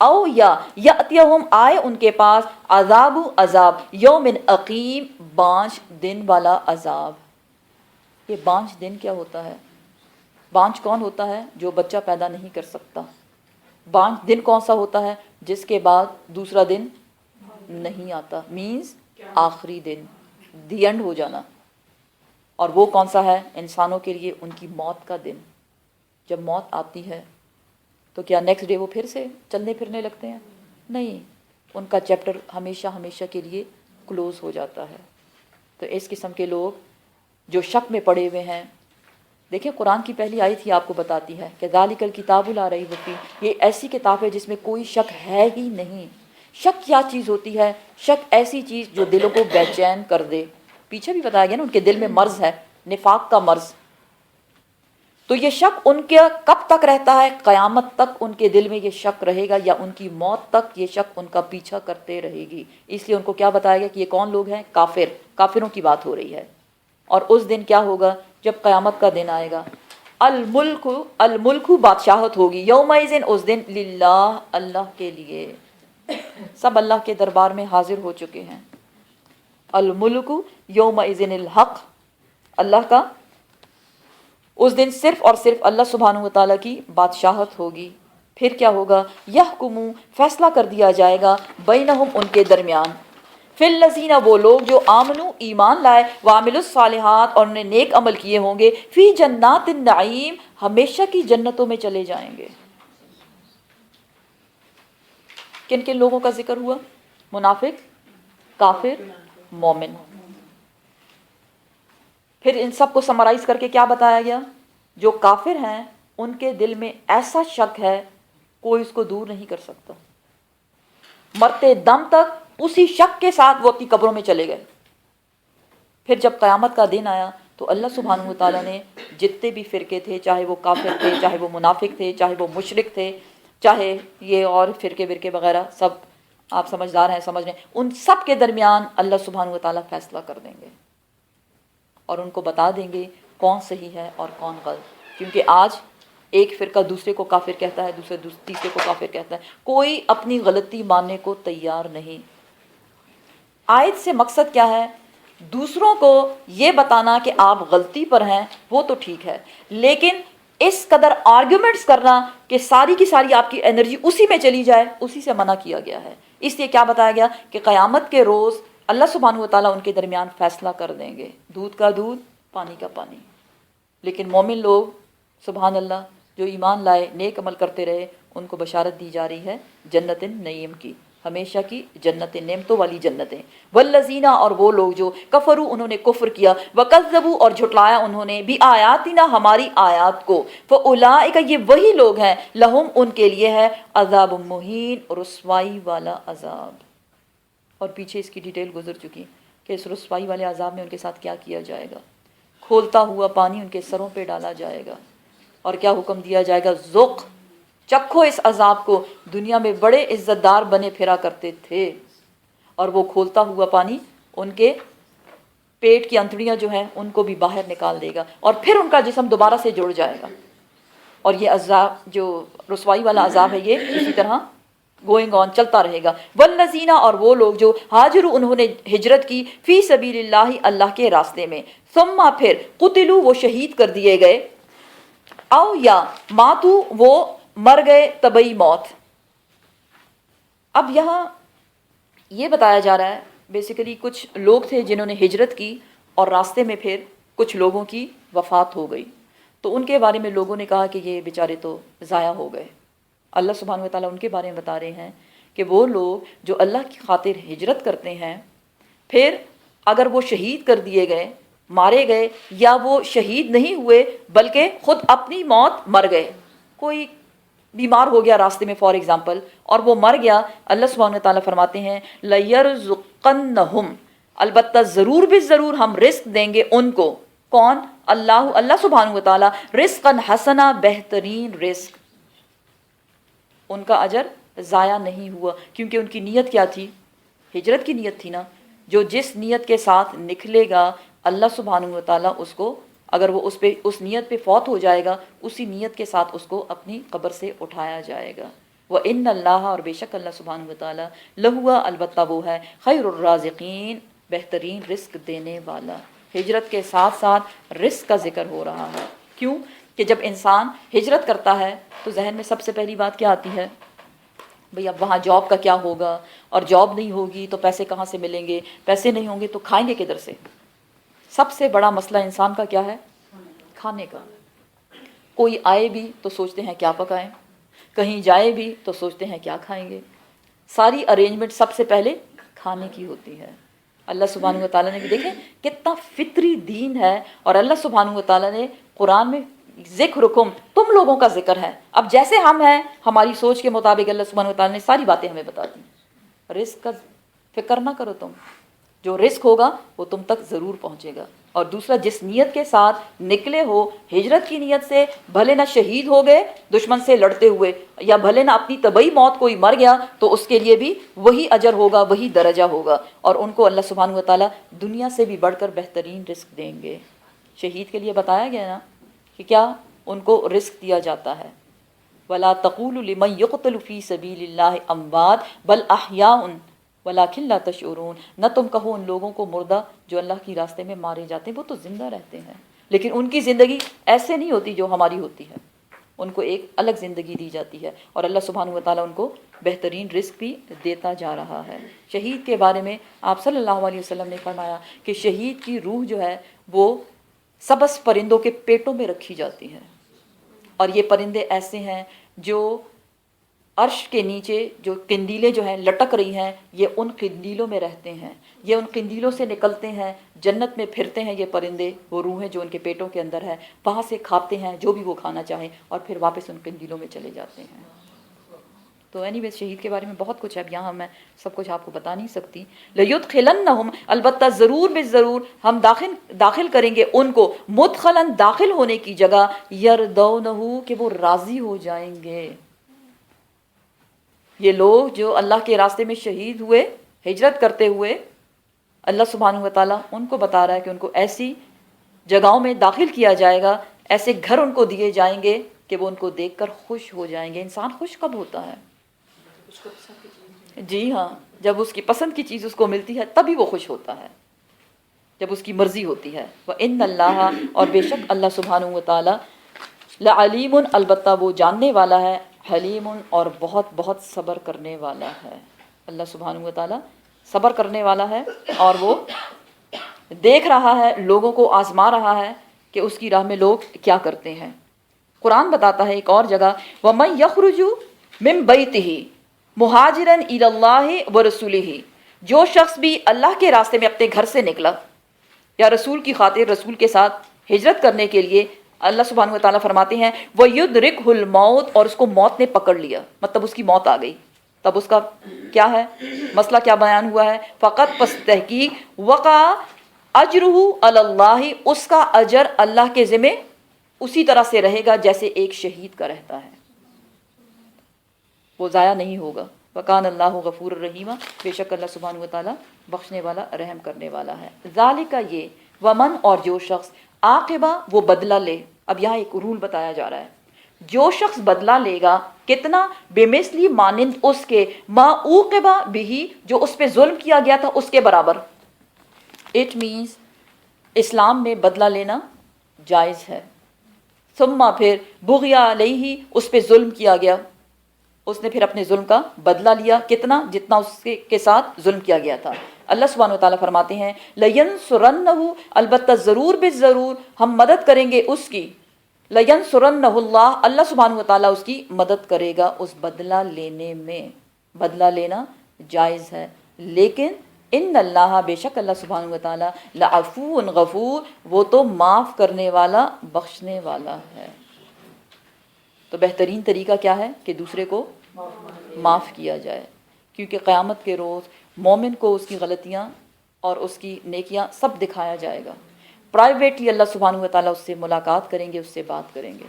او یا یاتیہم آئے ان کے پاس عذاب عذاب یومن عقیم بانج دن والا عذاب. یہ بانج دن کیا ہوتا ہے؟ بانج کون ہوتا ہے؟ جو بچہ پیدا نہیں کر سکتا. بانج دن کون سا ہوتا ہے؟ جس کے بعد دوسرا دن نہیں آتا، مینز آخری دن، دی اینڈ ہو جانا. اور وہ کون سا ہے؟ انسانوں کے لیے ان کی موت کا دن. جب موت آتی ہے تو کیا نیکسٹ ڈے وہ پھر سے چلنے پھرنے لگتے ہیں؟ نہیں، ان کا چیپٹر ہمیشہ ہمیشہ کے لیے کلوز ہو جاتا ہے. تو اس قسم کے لوگ جو شک میں پڑے ہوئے ہیں، دیکھیں قرآن کی پہلی آیت ہی آپ کو بتاتی ہے کہ ذالک الکتاب لا ریب فیہ، یہ ایسی کتاب ہے جس میں کوئی شک ہے ہی نہیں. شک کیا چیز ہوتی ہے؟ شک ایسی چیز جو دلوں کو بے چین کر دے. پیچھے بھی بتایا گیا نا، ان کے دل میں مرض ہے، نفاق کا مرض. تو یہ شک ان کے کب تک رہتا ہے؟ قیامت تک ان کے دل میں یہ شک رہے گا، یا ان کی موت تک یہ شک ان کا پیچھا کرتے رہے گی. اس لیے ان کو کیا بتایا گیا کہ یہ کون لوگ ہیں؟ کافر. کافروں کی بات ہو رہی ہے. اور اس دن کیا ہوگا؟ جب قیامت کا دن آئے گا، الملک بادشاہت ہوگی، یومئذ اس دن للہ اللہ کے لیے. سب اللہ کے دربار میں حاضر ہو چکے ہیں. الملک یومئذ الحق، اللہ کا اس دن صرف اور صرف اللہ سبحانہ وتعالیٰ کی بادشاہت ہوگی. پھر کیا ہوگا؟ یحکم فیصلہ کر دیا جائے گا، بینہم ان کے درمیان، فی الذین وہ لوگ جو آمنو ایمان لائے، وعملوا الصالحات اور انہیں نیک عمل کیے ہوں گے، فی جنات النعیم ہمیشہ کی جنتوں میں چلے جائیں گے. کن کن لوگوں کا ذکر ہوا؟ منافق، کافر، مومن. پھر ان سب کو سمرائز کر کے کیا بتایا گیا؟ جو کافر ہیں ان کے دل میں ایسا شک ہے کوئی اس کو دور نہیں کر سکتا. مرتے دم تک اسی شک کے ساتھ وہ اپنی قبروں میں چلے گئے. پھر جب قیامت کا دن آیا تو اللہ سبحانہ وتعالیٰ نے جتنے بھی فرقے تھے، چاہے وہ کافر تھے، چاہے وہ منافق تھے، چاہے وہ مشرک تھے، چاہے یہ اور فرقے ورقے وغیرہ، سب آپ سمجھدار ہیں، سمجھ رہے ہیں، ان سب کے درمیان اللہ سبحانہ وتعالیٰ فیصلہ کر دیں گے اور ان کو بتا دیں گے کون صحیح ہے اور کون غلط. کیونکہ آج ایک فرقہ دوسرے کو کافر کہتا ہے، دوسرے تیسرے کو کافر کہتا ہے، کوئی اپنی غلطی ماننے کو تیار نہیں. آیت سے مقصد کیا ہے؟ دوسروں کو یہ بتانا کہ آپ غلطی پر ہیں، وہ تو ٹھیک ہے، لیکن اس قدر آرگیومنٹس کرنا کہ ساری کی ساری آپ کی انرجی اسی میں چلی جائے، اسی سے منع کیا گیا ہے. اس لیے کیا بتایا گیا کہ قیامت کے روز اللہ سبحانہ وتعالیٰ ان کے درمیان فیصلہ کر دیں گے، دودھ کا دودھ، پانی کا پانی. لیکن مومن لوگ سبحان اللہ جو ایمان لائے، نیک عمل کرتے رہے، ان کو بشارت دی جا رہی ہے جنت نعیم کی، ہمیشہ کی جنت، نعمتوں والی جنتیں. والذین اور وہ لوگ جو کفروا انہوں نے کفر کیا، وکذبوا اور جھٹلایا انہوں نے، بآیاتنا ہماری آیات کو، فاولئک یہ وہی لوگ ہیں، لہم ان کے لیے ہے عذاب مہین رسوائی والا عذاب. اور پیچھے اس کی ڈیٹیل گزر چکی کہ اس رسوائی والے عذاب میں ان کے ساتھ کیا کیا جائے گا. کھولتا ہوا پانی ان کے سروں پہ ڈالا جائے گا اور کیا حکم دیا جائے گا؟ ذوق، چکھو اس عذاب کو، دنیا میں بڑے عزت دار بنے پھرا کرتے تھے. اور وہ کھولتا ہوا پانی ان کے پیٹ کی انتڑیاں جو ہیں ان کو بھی باہر نکال دے گا اور پھر ان کا جسم دوبارہ سے جڑ جائے گا. اور یہ عذاب جو رسوائی والا عذاب ہے یہ اسی طرح گوئنگ آن چلتا رہے گا. والذین اور وہ لوگ جو ہاجروا انہوں نے ہجرت کی، فی سبیل اللہ اللہ کے راستے میں، ثم پھر قتلوا وہ شہید کر دیے گئے، او یا ماتو وہ مر گئے طبعی موت. اب یہاں یہ بتایا جا رہا ہے بیسیکلی کچھ لوگ تھے جنہوں نے ہجرت کی اور راستے میں پھر کچھ لوگوں کی وفات ہو گئی، تو ان کے بارے میں لوگوں نے کہا کہ یہ بیچارے تو ضائع ہو گئے. اللہ سبحانہ وتعالیٰ ان کے بارے میں بتا رہے ہیں کہ وہ لوگ جو اللہ کی خاطر ہجرت کرتے ہیں، پھر اگر وہ شہید کر دیے گئے، مارے گئے، یا وہ شہید نہیں ہوئے بلکہ خود اپنی موت مر گئے، کوئی بیمار ہو گیا راستے میں فار ایگزامپل اور وہ مر گیا، اللہ سبحانہ وتعالیٰ فرماتے ہیں لَيَرْزُقَنَّهُمْ البتہ ضرور بھی ضرور ہم رزق دیں گے ان کو. کون؟ اللہ سبحانہ وتعالیٰ، رزقاً حسنا بہترین رزق. ان کا اجر ضائع نہیں ہوا کیونکہ ان کی نیت کیا تھی؟ ہجرت کی نیت تھی نا. جو جس نیت کے ساتھ نکلے گا اللہ سبحانہ وتعالیٰ اس کو، اگر وہ اس نیت پہ فوت ہو جائے گا، اسی نیت کے ساتھ اس کو اپنی قبر سے اٹھایا جائے گا. وَإِنَّ اللَّهَ اور بے شک اللہ سبحانہ وتعالیٰ لہوا البتہ وہ ہے خیر الرازقین بہترین رزق دینے والا۔ ہجرت کے ساتھ ساتھ رزق کا ذکر ہو رہا ہے، کیوں کہ جب انسان ہجرت کرتا ہے تو ذہن میں سب سے پہلی بات کیا آتی ہے؟ بھئی اب وہاں جاب کا کیا ہوگا، اور جاب نہیں ہوگی تو پیسے کہاں سے ملیں گے، پیسے نہیں ہوں گے تو کھائیں گے کدھر سے؟ سب سے بڑا مسئلہ انسان کا کیا ہے؟ کھانے کا۔ کوئی آئے بھی تو سوچتے ہیں کیا پکائیں، کہیں جائے بھی تو سوچتے ہیں کیا کھائیں گے۔ ساری ارینجمنٹ سب سے پہلے کھانے کی ہوتی ہے۔ اللہ سبحانہ وتعالیٰ نے بھی دیکھیں کتنا فطری دین ہے، اور اللہ سبحانہ وتعالیٰ نے قرآن میں ذکرکم تم لوگوں کا ذکر ہے۔ اب جیسے ہم ہیں ہماری سوچ کے مطابق اللہ سبحانہ وتعالیٰ نے ساری باتیں ہمیں بتا دی۔ رزق کا فکر نہ کرو تم، جو رزق ہوگا وہ تم تک ضرور پہنچے گا۔ اور دوسرا، جس نیت کے ساتھ نکلے ہو ہجرت کی نیت سے، بھلے نہ شہید ہو گئے دشمن سے لڑتے ہوئے، یا بھلے نہ اپنی طبعی موت کوئی مر گیا، تو اس کے لیے بھی وہی اجر ہوگا، وہی درجہ ہوگا، اور ان کو اللہ سبحانہ وتعالیٰ دنیا سے بھی بڑھ کر بہترین رزق دیں گے۔ شہید کے لیے بتایا گیا نا کہ کیا ان کو رزق دیا جاتا ہے۔ وَلَا تَقُولُوا لِمَنْ يُقْتَلُ فِي سَبِيلِ اللَّهِ أَمْوَاتٌ بَلْ أَحْيَاءٌ وَلَٰكِن لَا تَشْعُرُونَ، نہ تم کہو ان لوگوں کو مردہ جو اللہ کی راستے میں مارے جاتے ہیں، وہ تو زندہ رہتے ہیں، لیکن ان کی زندگی ایسے نہیں ہوتی جو ہماری ہوتی ہے، ان کو ایک الگ زندگی دی جاتی ہے، اور اللہ سبحانہ وتعالیٰ ان کو بہترین رزق بھی دیتا جا رہا ہے۔ شہید کے بارے میں آپ صلی اللہ علیہ وسلم نے فرمایا کہ شہید کی روح جو ہے وہ سبز پرندوں کے پیٹوں میں رکھی جاتی ہے، اور یہ پرندے ایسے ہیں جو عرش کے نیچے جو قندیلیں جو ہیں لٹک رہی ہیں، یہ ان قندیلوں میں رہتے ہیں، یہ ان قندیلوں سے نکلتے ہیں، جنت میں پھرتے ہیں یہ پرندے، وہ روحیں جو ان کے پیٹوں کے اندر ہے، وہاں سے کھاتے ہیں جو بھی وہ کھانا چاہیں، اور پھر واپس ان قندیلوں میں چلے جاتے ہیں۔ تو اینی ویز شہید کے بارے میں بہت کچھ ہے، اب یہاں میں سب کچھ آپ کو بتا نہیں سکتی۔ لَيُدْخِلَنَّهُمْ، البتہ ضرور ضرور ہم داخل کریں گے ان کو، مدخلاً داخل ہونے کی جگہ، يَرْضَوْنَهُ کہ وہ راضی ہو جائیں گے۔ یہ لوگ جو اللہ کے راستے میں شہید ہوئے ہجرت کرتے ہوئے، اللہ سبحانہ وتعالیٰ ان کو بتا رہا ہے کہ ان کو ایسی جگہوں میں داخل کیا جائے گا، ایسے گھر ان کو دیے جائیں گے کہ وہ ان کو دیکھ کر خوش ہو جائیں گے۔ انسان خوش کب ہوتا ہے؟ جی ہاں، جب اس کی پسند کی چیز اس کو ملتی ہے تبھی وہ خوش ہوتا ہے، جب اس کی مرضی ہوتی ہے۔ وَإِنَّ اللَّهَ اور بے شک اللہ سبحانہ وتعالیٰ، لَعَلِيمٌ البتہ وہ جاننے والا ہے، حلیم اور بہت بہت صبر کرنے والا ہے۔ اللہ سبحانہ وتعالیٰ صبر کرنے والا ہے، اور وہ دیکھ رہا ہے، لوگوں کو آزما رہا ہے کہ اس کی راہ میں لوگ کیا کرتے ہیں۔ قرآن بتاتا ہے ایک اور جگہ، وَمَن يَخْرُجُ مِن بَيْتِهِ مُهَاجِرًا إِلَى اللَّهِ وَرَسُولِهِ، جو شخص بھی اللہ کے راستے میں اپنے گھر سے نکلا یا رسول کی خاطر رسول کے ساتھ ہجرت کرنے کے لیے، اللہ سبحانہ وتعالیٰ فرماتے ہیں وَيُدْرِكْهُ الْمَوْتُ، اور اس کو موت نے پکڑ لیا، مطلب اس کی موت آ گئی، تب اس کا کیا ہے مسئلہ، کیا بیان ہوا ہے؟ فقط پس تحقیق وقع اجرہ علی اللہ، اس کا اجر اللہ کے ذمہ اسی طرح سے رہے گا جیسے ایک شہید کا رہتا ہے، وہ ضائع نہیں ہوگا۔ وکان اللہ غفور الرحیم، بے شک اللہ سبحانہ وتعالیٰ بخشنے والا رحم کرنے والا ہے۔ ذالک یہ، ومن اور جو شخص، عاقبہ وہ بدلہ لے، اب یہاں ایک رول بتایا جا رہا ہے، جو شخص بدلہ لے گا کتنا، بمثلی مانند اس کے، ما عوقبہ بہ جو اس پہ ظلم کیا گیا تھا اس کے برابر۔ اٹ مینس اسلام میں بدلہ لینا جائز ہے۔ ثم پھر بغی علیہ، اس پہ ظلم کیا گیا، اس نے پھر اپنے ظلم کا بدلہ لیا، کتنا، جتنا اس کے ساتھ ظلم کیا گیا تھا۔ اللہ سبحانہ وتعالیٰ فرماتے ہیں لَيَنْصُرَنَّهُ، البتہ ضرور ضرور ہم مدد کریں گے اس کی، لَيَنْصُرَنَّهُ اللہ، اللہ سبحانہ وتعالیٰ اس کی مدد کرے گا اس بدلہ لینے میں۔ بدلہ لینا جائز ہے، لیکن ان اللہ، بے شک اللہ سبحانہ وتعالیٰ، لعفو غفور، وہ تو معاف کرنے والا بخشنے والا ہے۔ تو بہترین طریقہ کیا ہے کہ دوسرے کو معاف کیا جائے، کیونکہ قیامت کے روز مومن کو اس کی غلطیاں اور اس کی نیکیاں سب دکھایا جائے گا۔ پرائیویٹلی اللہ سبحانہ وتعالیٰ اس سے ملاقات کریں گے، اس سے بات کریں گے،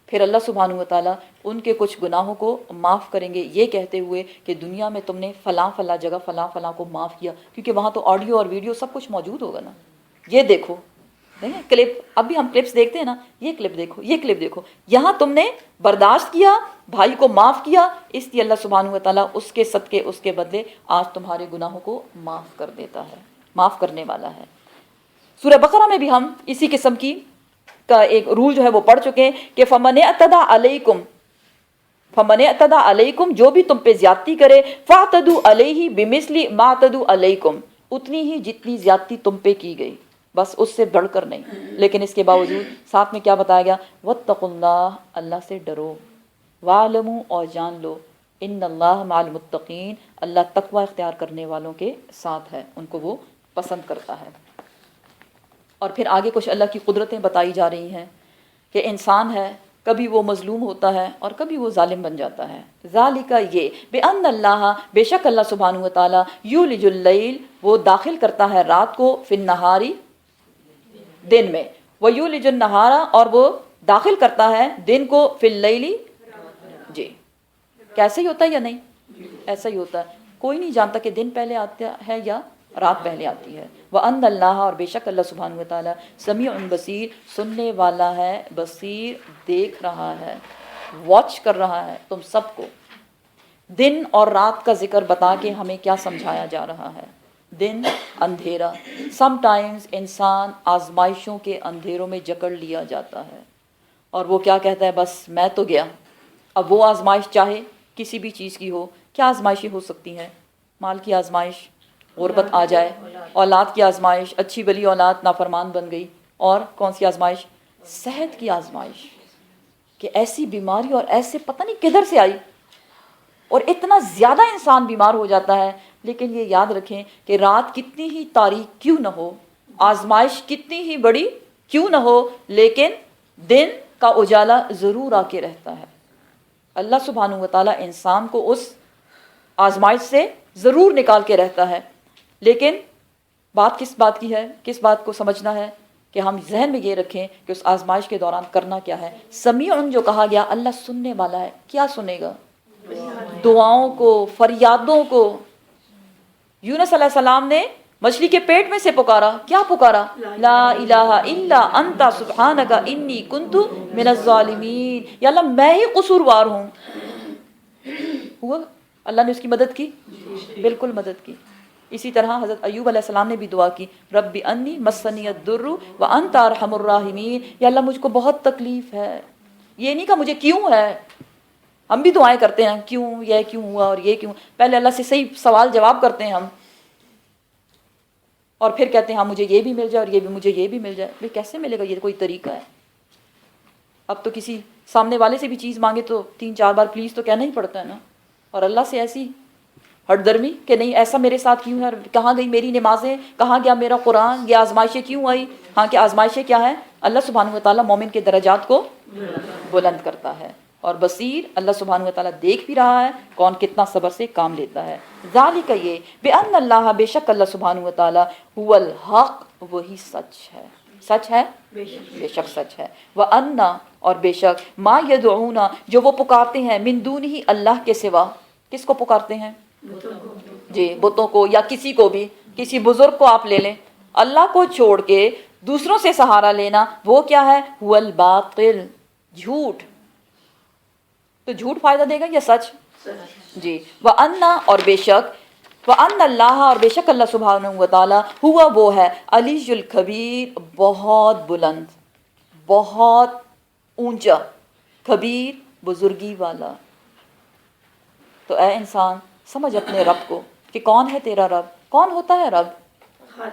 پھر اللہ سبحانہ وتعالیٰ ان کے کچھ گناہوں کو معاف کریں گے، یہ کہتے ہوئے کہ دنیا میں تم نے فلاں فلاں جگہ فلاں فلاں کو معاف کیا، کیونکہ وہاں تو آڈیو اور ویڈیو سب کچھ موجود ہوگا نا، یہ دیکھو دیکھیں کلپ، اب بھی ہم کلپس دیکھتے ہیں نا، یہ کلپ دیکھو، یہ کلپ دیکھو، یہاں تم نے برداشت کیا، بھائی کو معاف کیا، اس لیے اللہ سبحانہ و تعالیٰ اس کے صدقے، اس کے بدلے آج تمہارے گناہوں کو معاف کر دیتا ہے، معاف کرنے والا ہے۔ سورہ بقرہ میں بھی ہم اسی قسم کی کا ایک رول جو ہے وہ پڑھ چکے ہیں کہ فَمَنِ اعْتَدَىٰ عَلَيْكُمْ، فَمَنِ اعْتَدَىٰ عَلَيْكُمْ، جو بھی تم پہ زیادتی کرے، فَاعْتَدُوا عَلَيْهِ بِمِثْلِ مَا اعْتَدُوا عَلَيْكُمْ، اتنی ہی جتنی زیادتی تم پہ کی گئی، بس اس سے بڑھ کر نہیں۔ لیکن اس کے باوجود ساتھ میں کیا بتایا گیا؟ وَاتَّقُوا اللَّهَ، اللہ سے ڈرو، وَاعْلَمُوا، اور جان لو، ان اللہ مع المتقین، اللہ تقوی اختیار کرنے والوں کے ساتھ ہے، ان کو وہ پسند کرتا ہے۔ اور پھر آگے کچھ اللہ کی قدرتیں بتائی جا رہی ہیں کہ انسان ہے، کبھی وہ مظلوم ہوتا ہے اور کبھی وہ ظالم بن جاتا ہے۔ ذالک، یہ، بِأَنَّ اللَّهَ، بے شک اللہ سبحانہ و تعالیٰ، یولج اللیل، وہ داخل کرتا ہے رات کو، فی النہاری، دن میں، ویولج النہارا، اور وہ داخل کرتا ہے دن کو، فی اللیل، جی، کیسے ہی ہوتا ہے یا نہیں؟ ایسا ہی ہوتا ہے، کوئی نہیں جانتا کہ دن پہلے آتا ہے یا رات پہلے آتی ہے۔ وَأَنَّ اللَّهَ، اور بے شک اللہ سبحانہ و تعالیٰ، سمیع بصیر، سننے والا ہے، بصیر، دیکھ رہا ہے، واچ کر رہا ہے تم سب کو۔ دن اور رات کا ذکر بتا کے ہمیں کیا سمجھایا جا رہا ہے؟ دن اندھیرا، سم ٹائمز انسان آزمائشوں کے اندھیروں میں جکڑ لیا جاتا ہے، اور وہ کیا کہتا ہے، بس میں تو گیا۔ اب وہ آزمائش چاہے کسی بھی چیز کی ہو، کیا آزمائشیں ہو سکتی ہیں؟ مال کی آزمائش، غربت آ جائے، اولاد کی آزمائش، اچھی بلی اولاد نافرمان بن گئی، اور کون سی آزمائش؟ صحت کی آزمائش، کہ ایسی بیماری اور ایسے پتہ نہیں کدھر سے آئی، اور اتنا زیادہ انسان بیمار ہو جاتا ہے۔ لیکن یہ یاد رکھیں کہ رات کتنی ہی تاریک کیوں نہ ہو، آزمائش کتنی ہی بڑی کیوں نہ ہو، لیکن دن کا اجالا ضرور آ کے رہتا ہے۔ اللہ سبحانہ و تعالیٰ انسان کو اس آزمائش سے ضرور نکال کے رہتا ہے۔ لیکن بات کس بات کی ہے، کس بات کو سمجھنا ہے؟ کہ ہم ذہن میں یہ رکھیں کہ اس آزمائش کے دوران کرنا کیا ہے۔ سمیع جو کہا گیا، اللہ سننے والا ہے، کیا سنے گا؟ دعاؤں کو، فریادوں کو۔ یونس علیہ السلام نے مچھلی کے پیٹ میں سے پکارا، کیا پکارا؟ لا الہ الا انت سبحانک انی کنت من الظالمین، یا اللہ میں ہی قصوروار ہوں۔ ہوا؟ اللہ نے اس کی مدد کی، بالکل مدد کی۔ اسی طرح حضرت ایوب علیہ السلام نے بھی دعا کی، رب انی مسنی الضر وانت ارحم الراحمین، یا اللہ مجھ کو بہت تکلیف ہے۔ یہ نہیں کہا مجھے کیوں ہے، ہم بھی دعائیں کرتے ہیں، کیوں یہ کیوں ہوا اور یہ کیوں، پہلے اللہ سے صحیح سوال جواب کرتے ہیں ہم، اور پھر کہتے ہیں ہاں مجھے یہ بھی مل جائے اور یہ بھی، مجھے یہ بھی مل جائے۔ بھئی کیسے ملے گا؟ یہ کوئی طریقہ ہے؟ اب تو کسی سامنے والے سے بھی چیز مانگے تو 3-4 بار پلیز تو کہنا ہی پڑتا ہے نا، اور اللہ سے ایسی ہٹ درمی کہ نہیں ایسا میرے ساتھ کیوں ہے، کہاں گئی میری نمازیں، کہاں گیا میرا قرآن، یہ آزمائشیں کیوں آئی؟ ہاں کہ آزمائشیں کیا ہے؟ اللہ سبحانہ و تعالیٰ مومن کے درجات کو بلند کرتا ہے، اور بصیر، اللہ سبحانہ و تعالیٰ دیکھ بھی رہا ہے کون کتنا صبر سے کام لیتا ہے۔ ذالک، یہ، بِأَنَّ اللَّهَ، بے شک اللہ سبحانہ و تعالیٰ، هو الحق، وہی سچ ہے، سچ ہے، بے شک سچ ہے، وَأَنَّ، اور بے شک، ما یدعون، جو وہ پکارتے ہیں، من دونہ، اللہ کے سوا، کس کو پکارتے ہیں؟ جی، بتوں کو، یا کسی کو بھی، کسی بزرگ کو آپ لے لیں، اللہ کو چھوڑ کے دوسروں سے سہارا لینا، وہ کیا ہے؟ هو الباطل، جھوٹ۔ تو جھوٹ فائدہ دے گا یا سچ؟ جی، وَأَنَّ، اور بے شک، وَأَنَّ اللَّهَ، اور بے شک اللہ سبحانہ و تعالیٰ، ہوا وہ ہے، علی الکبیر، بہت بلند، بہت اونچا، کبیر، بزرگی والا۔ تو اے انسان سمجھ اپنے رب کو کہ کون ہے تیرا رب، کون ہوتا ہے رب؟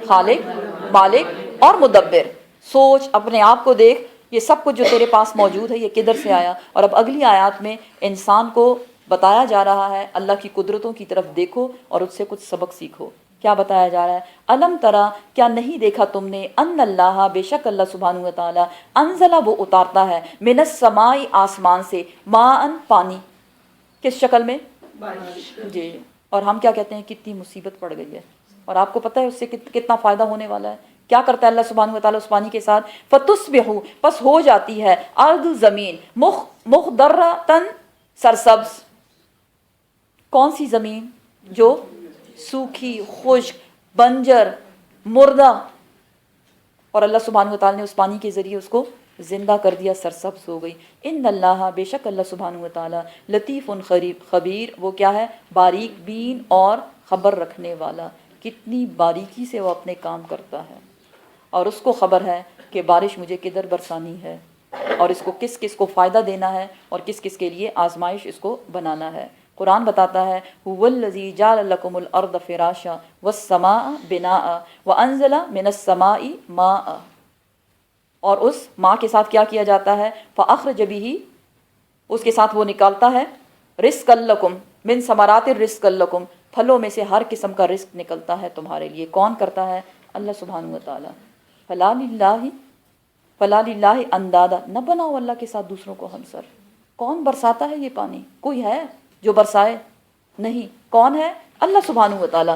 خالق، مالک اور مدبر۔ سوچ، اپنے آپ کو دیکھ، یہ سب کچھ جو تیرے پاس موجود ہے یہ کدھر سے آیا؟ اور اب اگلی آیات میں انسان کو بتایا جا رہا ہے اللہ کی قدرتوں کی طرف دیکھو اور اس سے کچھ سبق سیکھو۔ کیا بتایا جا رہا ہے؟ الم ترا، کیا نہیں دیکھا تم نے، ان اللہ، بے شک اللہ سبحانہ و تعالیٰ، انزلہ، وہ اتارتا ہے، من السماء، آسمان سے، ماء، پانی، کس شکل میں؟ جی، اور ہم کیا کہتے ہیں کتنی مصیبت پڑ گئی ہے، اور آپ کو پتہ ہے اس سے کتنا فائدہ ہونے والا ہے۔ کیا کرتا ہے اللہ سبحانہ و تعالیٰ اس پانی کے ساتھ؟ فَتُصْبِحُ، پس ہو جاتی ہے، ارض، زمین، مخضرۃً، سرسبز۔ کون سی زمین؟ جو سوکھی، خشک، بنجر، مردہ، اور اللہ سبحانہ و تعالیٰ نے اس پانی کے ذریعے اس کو زندہ کر دیا، سرسبز ہو گئی۔ ان اللہ، بے شک اللہ سبحانہ و تعالیٰ، لطیف خبیر، وہ کیا ہے؟ باریک بین اور خبر رکھنے والا، کتنی باریکی سے وہ اپنے کام کرتا ہے، اور اس کو خبر ہے کہ بارش مجھے کدھر برسانی ہے، اور اس کو کس کس کو فائدہ دینا ہے، اور کس کس کے لیے آزمائش اس کو بنانا ہے۔ قرآن بتاتا ہے هو الذی جعل لکم الارض فراشا والسماء بناء وانزل من السماء ماء، اور اس ماء کے ساتھ کیا کیا جاتا ہے؟ فاخرج به، اس کے ساتھ وہ نکالتا ہے رزق لکم من ثمرات الرزق لکم، پھلوں میں سے ہر قسم کا رزق نکلتا ہے تمہارے لیے۔ کون کرتا ہے؟ اللہ سبحانہ و تعالیٰ۔ فلا للہ اندادا، نہ بناؤ اللہ کے ساتھ دوسروں کو ہمسر۔ کون برساتا ہے یہ پانی؟ کوئی ہے جو برسائے؟ نہیں۔ کون ہے؟ اللہ سبحانہ و تعالیٰ،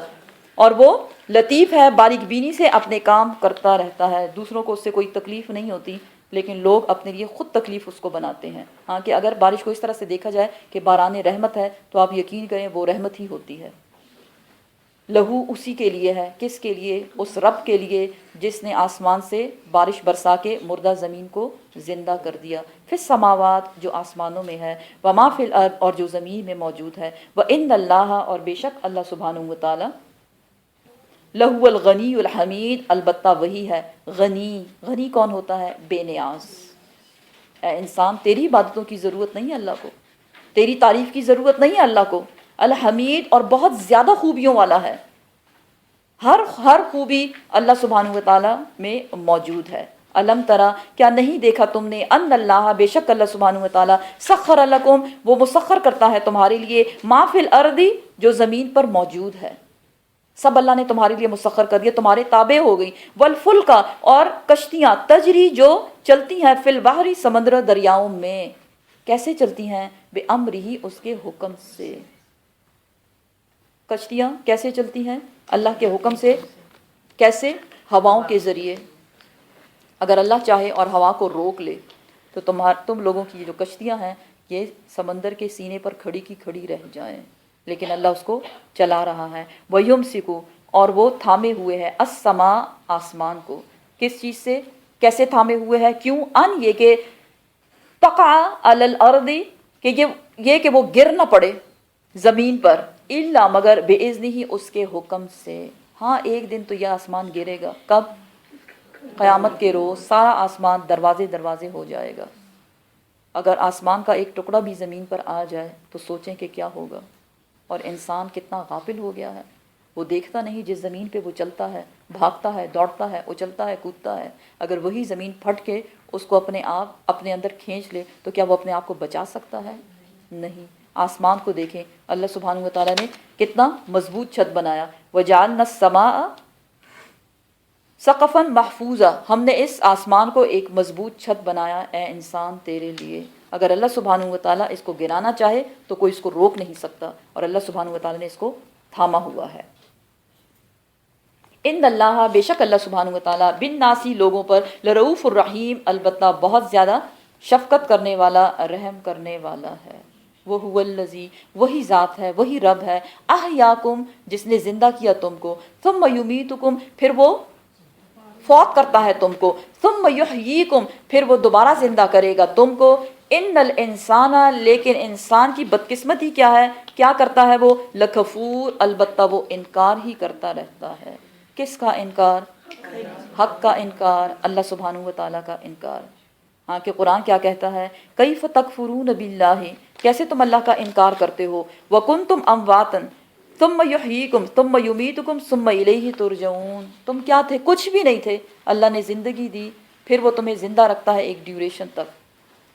اور وہ لطیف ہے، باریک بینی سے اپنے کام کرتا رہتا ہے، دوسروں کو اس سے کوئی تکلیف نہیں ہوتی، لیکن لوگ اپنے لیے خود تکلیف اس کو بناتے ہیں۔ ہاں کہ اگر بارش کو اس طرح سے دیکھا جائے کہ باران رحمت ہے، تو آپ یقین کریں وہ رحمت ہی ہوتی ہے۔ لہو، اسی کے لیے ہے۔ کس کے لیے؟ اس رب کے لیے جس نے آسمان سے بارش برسا کے مردہ زمین کو زندہ کر دیا۔ فی السماوات، جو آسمانوں میں ہے، وما فی الارض، اور جو زمین میں موجود ہے، وان اللہ، اور بے شک اللہ سبحانہ و تعالی، لہو الغنی الحمید، البتہ وہی ہے غنی۔ غنی کون ہوتا ہے؟ بے نیاز۔ اے انسان، تیری عبادتوں کی ضرورت نہیں ہے اللہ کو، تیری تعریف کی ضرورت نہیں ہے اللہ کو۔ الحمید، اور بہت زیادہ خوبیوں والا ہے، ہر خوبی اللہ سبحانہ و تعالیٰ میں موجود ہے۔ الم ترا، کیا نہیں دیکھا تم نے؟ ان اللہ، بے شک اللہ سبحانہ و تعالیٰ، سخر لکم، وہ مسخر کرتا ہے تمہارے لیے، ما فی الارض، جو زمین پر موجود ہے، سب اللہ نے تمہارے لیے مسخر کر دیا، تمہارے تابع ہو گئی۔ والفلکا، اور کشتیاں، تجری، جو چلتی ہیں، فی البحر، سمندر دریاؤں میں۔ کیسے چلتی ہیں؟ بے امرہ، اس کے حکم سے۔ کشتیاں کیسے چلتی ہیں؟ اللہ کے حکم سے۔ کیسے؟ ہواؤں کے ذریعے۔ اگر اللہ چاہے اور ہوا کو روک لے تو تم لوگوں کی جو کشتیاں ہیں یہ سمندر کے سینے پر کھڑی کی کھڑی رہ جائیں، لیکن اللہ اس کو چلا رہا ہے۔ وَيُمْسِكُ، اور وہ تھامے ہوئے ہے، السماء، آسمان کو۔ کس چیز سے؟ کیسے تھامے ہوئے ہے؟ کیوں؟ ان، یہ کہ تقع علی الارض، کہ یہ کہ وہ گر نہ پڑے زمین پر، الا، مگر باذنہ، اس کے حکم سے۔ ہاں ایک دن تو یہ آسمان گرے گا۔ کب؟ قیامت کے روز سارا آسمان دروازے ہو جائے گا۔ اگر آسمان کا ایک ٹکڑا بھی زمین پر آ جائے تو سوچیں کہ کیا ہوگا۔ اور انسان کتنا غافل ہو گیا ہے، وہ دیکھتا نہیں جس زمین پہ وہ چلتا ہے، بھاگتا ہے، دوڑتا ہے، اچلتا ہے، کودتا ہے، اگر وہی زمین پھٹ کے اس کو اپنے اندر کھینچ لے تو کیا وہ اپنے آپ کو بچا سکتا ہے؟ نہیں۔ آسمان کو دیکھیں، اللہ سبحانہ و تعالیٰ نے کتنا مضبوط چھت بنایا۔ وَجَعَلْنَا السَّمَاءَ سَقْفًا مَحْفُوظًا، ہم نے اس آسمان کو ایک مضبوط چھت بنایا اے انسان تیرے لیے۔ اگر اللہ سبحانہ و تعالیٰ اس کو گرانا چاہے تو کوئی اس کو روک نہیں سکتا، اور اللہ سبحانہ و تعالیٰ نے اس کو تھاما ہوا ہے۔ ان اللہ، بے شک اللہ سبحانہ و تعالیٰ، بالناسی، لوگوں پر، لرؤوف الرحیم، البتہ بہت زیادہ شفقت کرنے والا، رحم کرنے والا ہے۔ وَهُوَ الَّذِي، وہی ذات ہے، وہی رب ہے، احیاکم، جس نے زندہ کیا تم کو، ثم یمیتکم، پھر وہ فوت کرتا ہے تم کو، ثم یحییکم، پھر وہ دوبارہ زندہ کرے گا تم کو۔ ان الانسان، لیکن انسان کی بدقسمتی کیا ہے؟ کیا کرتا ہے وہ؟ لکفور، البتہ وہ انکار ہی کرتا رہتا ہے۔ کس کا انکار؟ حق کا انکار، اللہ سبحانہ و تعالیٰ کا انکار۔ ہاں کہ قرآن کیا کہتا ہے؟ کیف تکفرون باللہ، کیسے تم اللہ کا انکار کرتے ہو؟ وکنتم امواتا ثم یحییکم ثم یمیتکم ثم الیہ ترجعون، تم کیا تھے؟ کچھ بھی نہیں تھے، اللہ نے زندگی دی، پھر وہ تمہیں زندہ رکھتا ہے ایک ڈیوریشن تک،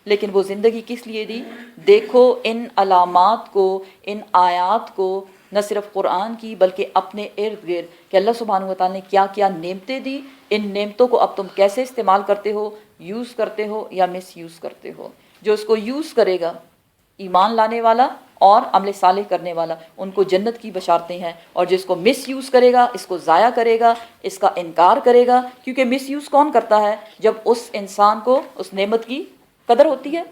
لیکن وہ زندگی کس لیے دی؟ دیکھو ان علامات کو، ان آیات کو، نہ صرف قرآن کی بلکہ اپنے ارد گرد، کہ اللہ سبحانہ و تعالیٰ نے کیا کیا نعمتیں دی، ان نعمتوں کو اب تم کیسے استعمال کرتے ہو، یوز کرتے ہو یا مس یوز کرتے ہو۔ جو اس کو یوز کرے گا، ایمان لانے والا اور عمل صالح کرنے والا، ان کو جنت کی بشارتیں ہیں، اور جس کو مس یوز کرے گا، اس کو ضائع کرے گا، اس کا انکار کرے گا، کیونکہ مس یوز کون کرتا ہے؟ جب اس انسان کو اس نعمت کی قدر ہوتی ہے،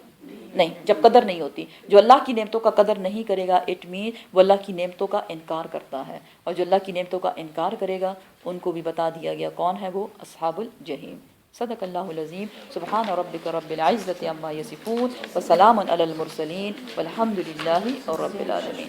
نہیں، جب قدر نہیں ہوتی. جو اللہ کی نعمتوں کا قدر نہیں کرے گا اٹ مین وہ اللہ کی نعمتوں کا انکار کرتا ہے، اور جو اللہ کی نعمتوں کا انکار کرے گا ان کو بھی بتا دیا گیا کون ہے وہ، اصحاب الجحیم. صدق اللہ العظیم. سبحان ربک رب العزت عما یصفون وسلام علی المرسلین والحمد للہ رب العالمین.